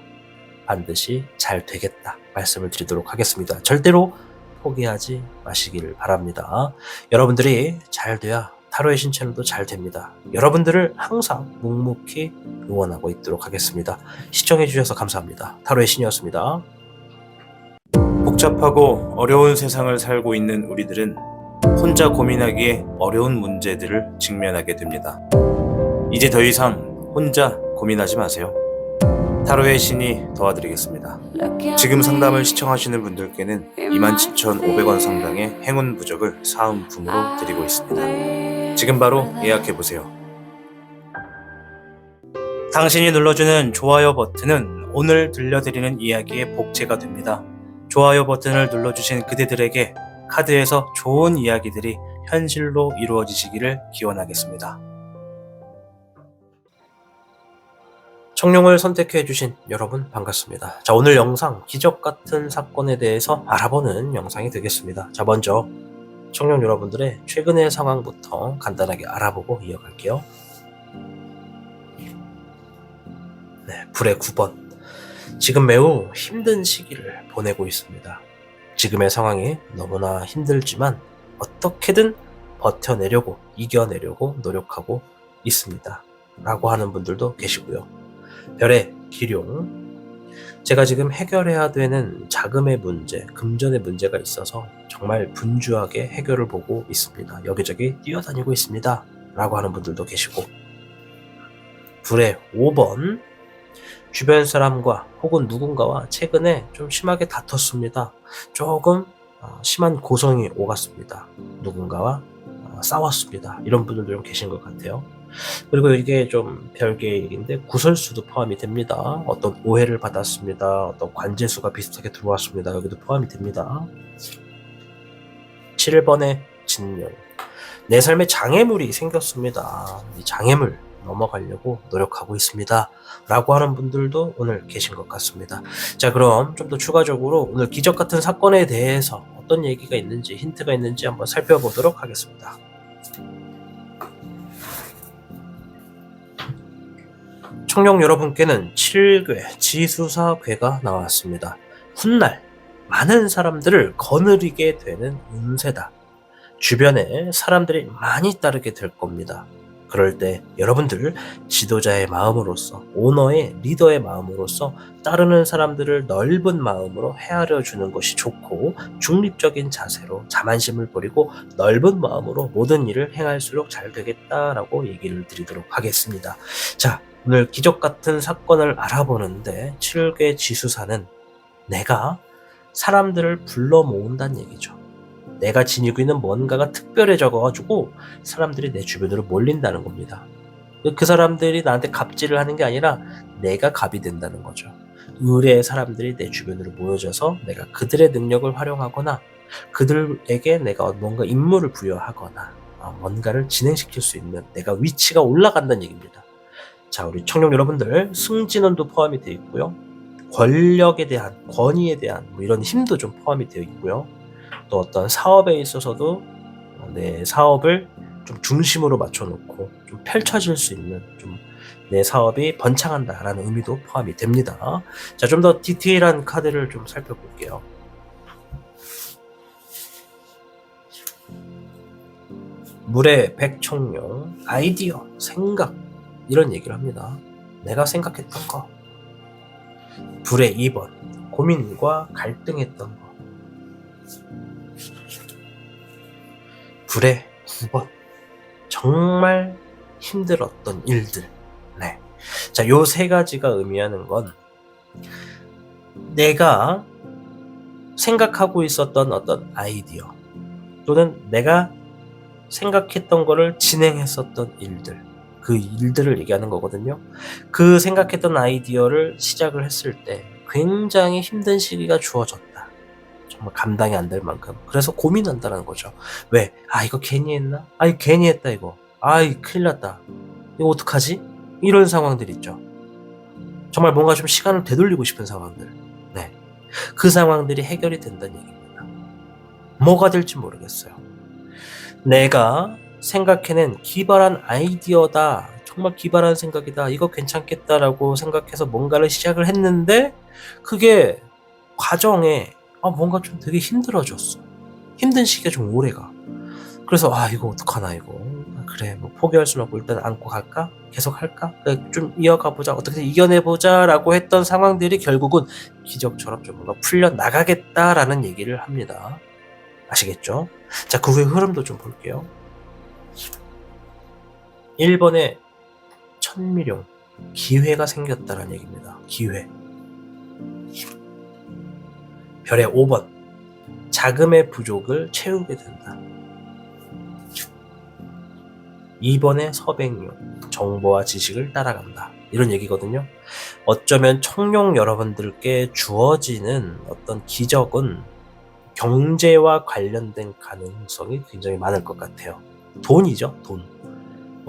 반드시 잘 되겠다 말씀을 드리도록 하겠습니다. 절대로 포기하지 마시기를 바랍니다. 여러분들이 잘 돼야 타로의 신 채널도 잘 됩니다. 여러분들을 항상 묵묵히 응원하고 있도록 하겠습니다. 시청해주셔서 감사합니다. 타로의 신이었습니다. 복잡하고 어려운 세상을 살고 있는 우리들은 혼자 고민하기에 어려운 문제들을 직면하게 됩니다. 이제 더 이상 혼자 고민하지 마세요. 타로의 신이 도와드리겠습니다. 지금 상담을 시청하시는 분들께는 27,500원 상당의 행운 부적을 사은품으로 드리고 있습니다. 지금 바로 예약해보세요. 당신이 눌러주는 좋아요 버튼은 오늘 들려드리는 이야기의 복제가 됩니다. 좋아요 버튼을 눌러주신 그대들에게 카드에서 좋은 이야기들이 현실로 이루어지시기를 기원하겠습니다. 청룡을 선택해주신 여러분 반갑습니다. 자, 오늘 영상 기적 같은 사건에 대해서 알아보는 영상이 되겠습니다. 자, 먼저 청룡 여러분들의 최근의 상황부터 간단하게 알아보고 이어갈게요. 네, 불의 9번. 지금 매우 힘든 시기를 보내고 있습니다. 지금의 상황이 너무나 힘들지만 어떻게든 버텨내려고, 이겨내려고 노력하고 있습니다. 라고 하는 분들도 계시고요. 별의 기룡. 제가 지금 해결해야 되는 자금의 문제, 금전의 문제가 있어서 정말 분주하게 해결을 보고 있습니다. 여기저기 뛰어다니고 있습니다. 라고 하는 분들도 계시고. 불의 5번. 주변 사람과 혹은 누군가와 최근에 좀 심하게 다퉜습니다. 조금 심한 고성이 오갔습니다. 누군가와 싸웠습니다. 이런 분들도 좀 계신 것 같아요. 그리고 이게 좀 별개의 얘기인데 구설수도 포함이 됩니다. 어떤 오해를 받았습니다. 어떤 관제수가 비슷하게 들어왔습니다. 여기도 포함이 됩니다. 7번의 진열. 내 삶에 장애물이 생겼습니다. 이 장애물 넘어가려고 노력하고 있습니다. 라고 하는 분들도 오늘 계신 것 같습니다. 자, 그럼 좀 더 추가적으로 오늘 기적 같은 사건에 대해서 어떤 얘기가 있는지, 힌트가 있는지 한번 살펴보도록 하겠습니다. 청룡 여러분께는 7궤 지수사궤가 나왔습니다. 훗날 많은 사람들을 거느리게 되는 운세다. 주변에 사람들이 많이 따르게 될 겁니다. 그럴 때 여러분들 지도자의 마음으로서, 오너의 리더의 마음으로서 따르는 사람들을 넓은 마음으로 헤아려 주는 것이 좋고, 중립적인 자세로 자만심을 버리고 넓은 마음으로 모든 일을 행할수록 잘 되겠다라고 얘기를 드리도록 하겠습니다. 자, 오늘 기적 같은 사건을 알아보는데 7개 지수사는 내가 사람들을 불러 모은다는 얘기죠. 내가 지니고 있는 뭔가가 특별해져가지고 사람들이 내 주변으로 몰린다는 겁니다. 그 사람들이 나한테 갑질을 하는 게 아니라 내가 갑이 된다는 거죠. 의뢰의 사람들이 내 주변으로 모여져서 내가 그들의 능력을 활용하거나 그들에게 내가 뭔가 임무를 부여하거나 뭔가를 진행시킬 수 있는 내가 위치가 올라간다는 얘기입니다. 자, 우리 청룡 여러분들 승진원도 포함이 되어 있고요. 권력에 대한, 권위에 대한 이런 힘도 좀 포함이 되어 있고요. 또 어떤 사업에 있어서도 내 사업을 좀 중심으로 맞춰놓고 좀 펼쳐질 수 있는, 좀 내 사업이 번창한다라는 의미도 포함이 됩니다. 자, 좀 더 디테일한 카드를 좀 살펴볼게요. 물의 백청룡, 아이디어, 생각, 이런 얘기를 합니다. 내가 생각했던 거. 불의 2번, 고민과 갈등했던 거. 불의 9번, 정말 힘들었던 일들. 네. 자, 요 세 가지가 의미하는 건 내가 생각하고 있었던 어떤 아이디어 또는 내가 생각했던 거를 진행했었던 일들, 그 일들을 얘기하는 거거든요. 그 생각했던 아이디어를 시작을 했을 때 굉장히 힘든 시기가 주어졌다. 정말 감당이 안 될 만큼. 그래서 고민한다는 거죠. 왜? 이거 괜히 했나? 이거 괜히 했다 이거. 이거 큰일 났다. 이거 어떡하지? 이런 상황들 있죠. 정말 뭔가 좀 시간을 되돌리고 싶은 상황들. 네. 그 상황들이 해결이 된다는 얘기입니다. 뭐가 될지 모르겠어요. 내가 생각해낸 기발한 아이디어다. 정말 기발한 생각이다. 이거 괜찮겠다라고 생각해서 뭔가를 시작을 했는데 그게 과정에 뭔가 좀 되게 힘들어졌어. 힘든 시기가 좀 오래가. 그래서 이거 어떡하나 이거. 그래, 뭐 포기할 수는 없고 일단 안고 갈까? 계속 할까? 좀 이어가보자. 어떻게 이겨내보자 라고 했던 상황들이 결국은 기적처럼 좀 뭔가 풀려나가겠다라는 얘기를 합니다. 아시겠죠? 자, 그 후의 흐름도 좀 볼게요. 1번의 천미룡, 기회가 생겼다는 얘기입니다. 기회. 별의 5번, 자금의 부족을 채우게 된다. 2번의 서백룡, 정보와 지식을 따라간다. 이런 얘기거든요. 어쩌면 청룡 여러분들께 주어지는 어떤 기적은 경제와 관련된 가능성이 굉장히 많을 것 같아요. 돈이죠, 돈.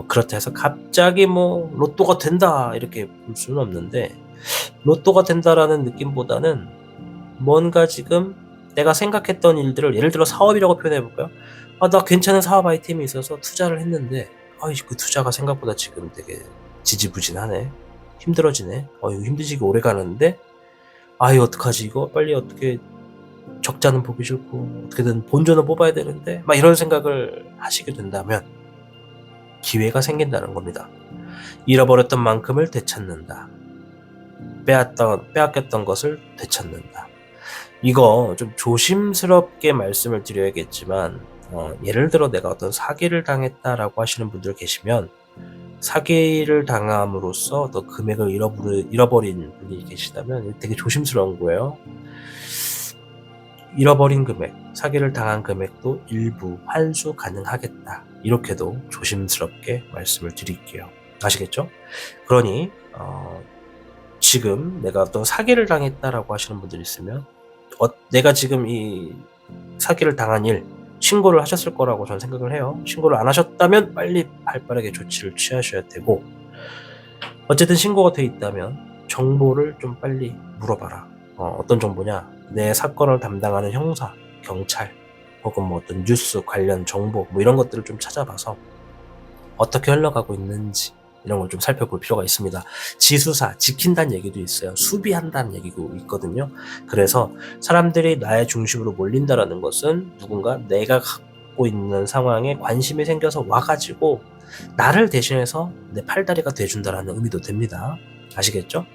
그렇다 해서 갑자기 로또가 된다 이렇게 볼 수는 없는데, 로또가 된다라는 느낌보다는 뭔가 지금 내가 생각했던 일들을, 예를 들어 사업이라고 표현해 볼까요? 나 괜찮은 사업 아이템이 있어서 투자를 했는데, 그 투자가 생각보다 지금 되게 지지부진하네. 힘들어지네. 이거 힘드시게 오래 가는데, 이거 어떡하지? 이거 빨리 어떻게, 적자는 보기 싫고 어떻게든 본전을 뽑아야 되는데, 이런 생각을 하시게 된다면 기회가 생긴다는 겁니다. 잃어버렸던 만큼을 되찾는다. 빼앗겼던 것을 되찾는다. 이거 좀 조심스럽게 말씀을 드려야겠지만, 예를 들어 내가 어떤 사기를 당했다라고 하시는 분들 계시면, 사기를 당함으로써 어떤 금액을 잃어버린 분이 계시다면 되게 조심스러운 거예요. 잃어버린 금액, 사기를 당한 금액도 일부 환수 가능하겠다. 이렇게도 조심스럽게 말씀을 드릴게요. 아시겠죠? 그러니 지금 내가 어떤 사기를 당했다라고 하시는 분들이 있으면, 내가 지금 이 사기를 당한 일 신고를 하셨을 거라고 저는 생각을 해요. 신고를 안 하셨다면 빨리 발빠르게 조치를 취하셔야 되고, 어쨌든 신고가 돼 있다면 정보를 좀 빨리 물어봐라. 어떤 정보냐? 내 사건을 담당하는 형사, 경찰, 혹은 어떤 뉴스 관련 정보 이런 것들을 좀 찾아봐서 어떻게 흘러가고 있는지 이런 걸 좀 살펴볼 필요가 있습니다. 지수사, 지킨다는 얘기도 있어요. 수비한다는 얘기도 있거든요. 그래서 사람들이 나의 중심으로 몰린다라는 것은 누군가 내가 갖고 있는 상황에 관심이 생겨서 와가지고 나를 대신해서 내 팔다리가 돼준다라는 의미도 됩니다. 아시겠죠?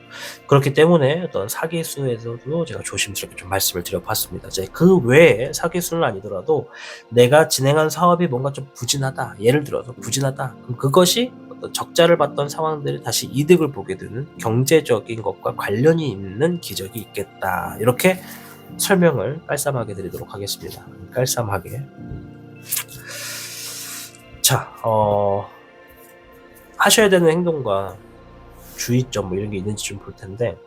그렇기 때문에 어떤 사기수에서도 제가 조심스럽게 좀 말씀을 드려봤습니다. 이제 그 외에 사기수는 아니더라도 내가 진행한 사업이 뭔가 좀 부진하다, 예를 들어서 부진하다, 그럼 그것이 어떤 적자를 봤던 상황들이 다시 이득을 보게 되는 경제적인 것과 관련이 있는 기적이 있겠다. 이렇게 설명을 깔쌈하게 드리도록 하겠습니다. 깔쌈하게. 자, 하셔야 되는 행동과 주의점 이런 게 있는지 좀 볼 텐데,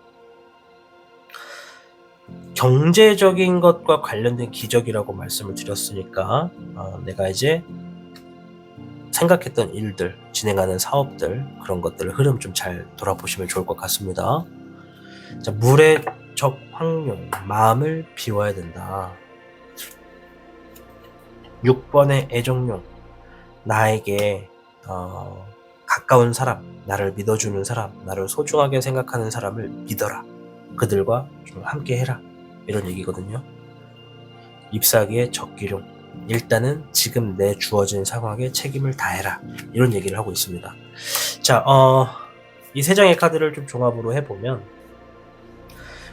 경제적인 것과 관련된 기적이라고 말씀을 드렸으니까 내가 이제 생각했던 일들, 진행하는 사업들, 그런 것들을 흐름 좀 잘 돌아보시면 좋을 것 같습니다. 자, 물의 적황룡, 마음을 비워야 된다. 6번의 애정룡, 나에게 가까운 사람, 나를 믿어주는 사람, 나를 소중하게 생각하는 사람을 믿어라. 그들과 좀 함께 해라. 이런 얘기거든요. 잎사귀의 적기룡, 일단은 지금 내 주어진 상황에 책임을 다해라. 이런 얘기를 하고 있습니다. 자, 이 세 장의 카드를 좀 종합으로 해보면,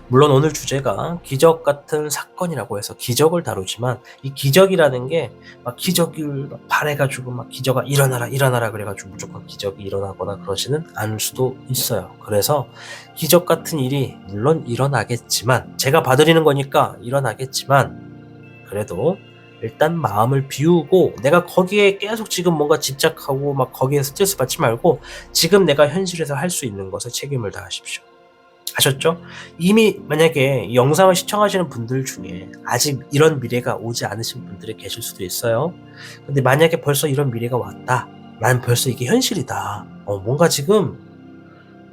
물론 오늘 주제가 기적 같은 사건이라고 해서 기적을 다루지만, 이 기적이라는 게 막 기적을 바래가지고 막 기적아 일어나라 그래가지고 무조건 기적이 일어나거나 그러지는 않을 수도 있어요. 그래서 기적 같은 일이 물론 일어나겠지만, 제가 봐드리는 거니까 일어나겠지만, 그래도 일단 마음을 비우고 내가 거기에 계속 지금 뭔가 집착하고 막 거기에 스트레스 받지 말고, 지금 내가 현실에서 할 수 있는 것에 책임을 다하십시오. 아셨죠? 이미 만약에 이 영상을 시청하시는 분들 중에 아직 이런 미래가 오지 않으신 분들이 계실 수도 있어요. 근데 만약에 벌써 이런 미래가 왔다, 난 벌써 이게 현실이다, 뭔가 지금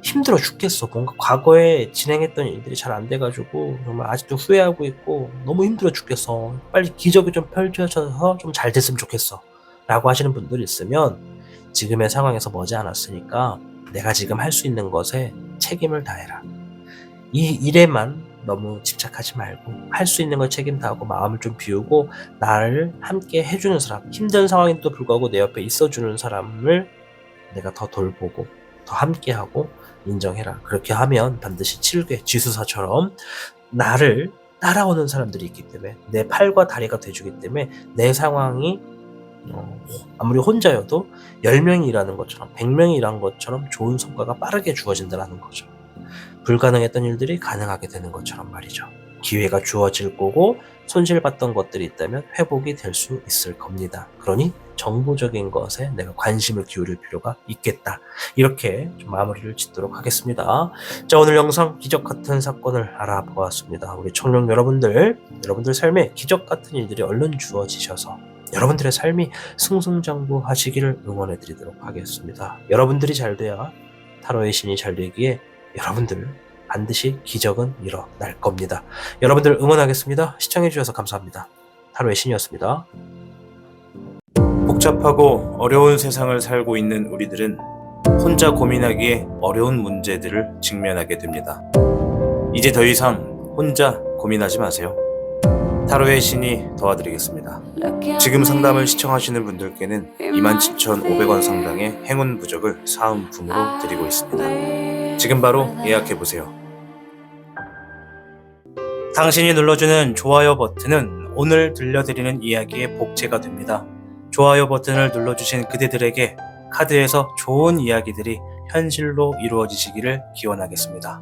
힘들어 죽겠어, 뭔가 과거에 진행했던 일들이 잘 안 돼가지고 정말 아직도 후회하고 있고 너무 힘들어 죽겠어, 빨리 기적이 좀 펼쳐져서 좀 잘 됐으면 좋겠어 라고 하시는 분들이 있으면, 지금의 상황에서 머지않았으니까 내가 지금 할 수 있는 것에 책임을 다해라. 이 일에만 너무 집착하지 말고 할 수 있는 걸 책임 다하고 마음을 좀 비우고, 나를 함께 해주는 사람, 힘든 상황에도 불구하고 내 옆에 있어주는 사람을 내가 더 돌보고 더 함께하고 인정해라. 그렇게 하면 반드시 칠괴, 지수사처럼 나를 따라오는 사람들이 있기 때문에, 내 팔과 다리가 돼주기 때문에 내 상황이 아무리 혼자여도 10명이 일하는 것처럼 100명이 일한 것처럼 좋은 성과가 빠르게 주어진다는 거죠. 불가능했던 일들이 가능하게 되는 것처럼 말이죠. 기회가 주어질 거고 손실봤던 것들이 있다면 회복이 될 수 있을 겁니다. 그러니 정보적인 것에 내가 관심을 기울일 필요가 있겠다. 이렇게 좀 마무리를 짓도록 하겠습니다. 자, 오늘 영상 기적 같은 사건을 알아보았습니다. 우리 청년 여러분들 삶에 기적 같은 일들이 얼른 주어지셔서 여러분들의 삶이 승승장구하시기를 응원해 드리도록 하겠습니다. 여러분들이 잘 돼야 타로의 신이 잘 되기에 여러분들 반드시 기적은 일어날 겁니다. 여러분들 응원하겠습니다. 시청해 주셔서 감사합니다. 타로의 신이었습니다. 복잡하고 어려운 세상을 살고 있는 우리들은 혼자 고민하기에 어려운 문제들을 직면하게 됩니다. 이제 더 이상 혼자 고민하지 마세요. 타로의 신이 도와드리겠습니다. 지금 상담을 시청하시는 분들께는 27,500원 상당의 행운 부적을 사은품으로 드리고 있습니다. 지금 바로 예약해보세요. 당신이 눌러주는 좋아요 버튼은 오늘 들려드리는 이야기의 복제가 됩니다. 좋아요 버튼을 눌러주신 그대들에게 카드에서 좋은 이야기들이 현실로 이루어지시기를 기원하겠습니다.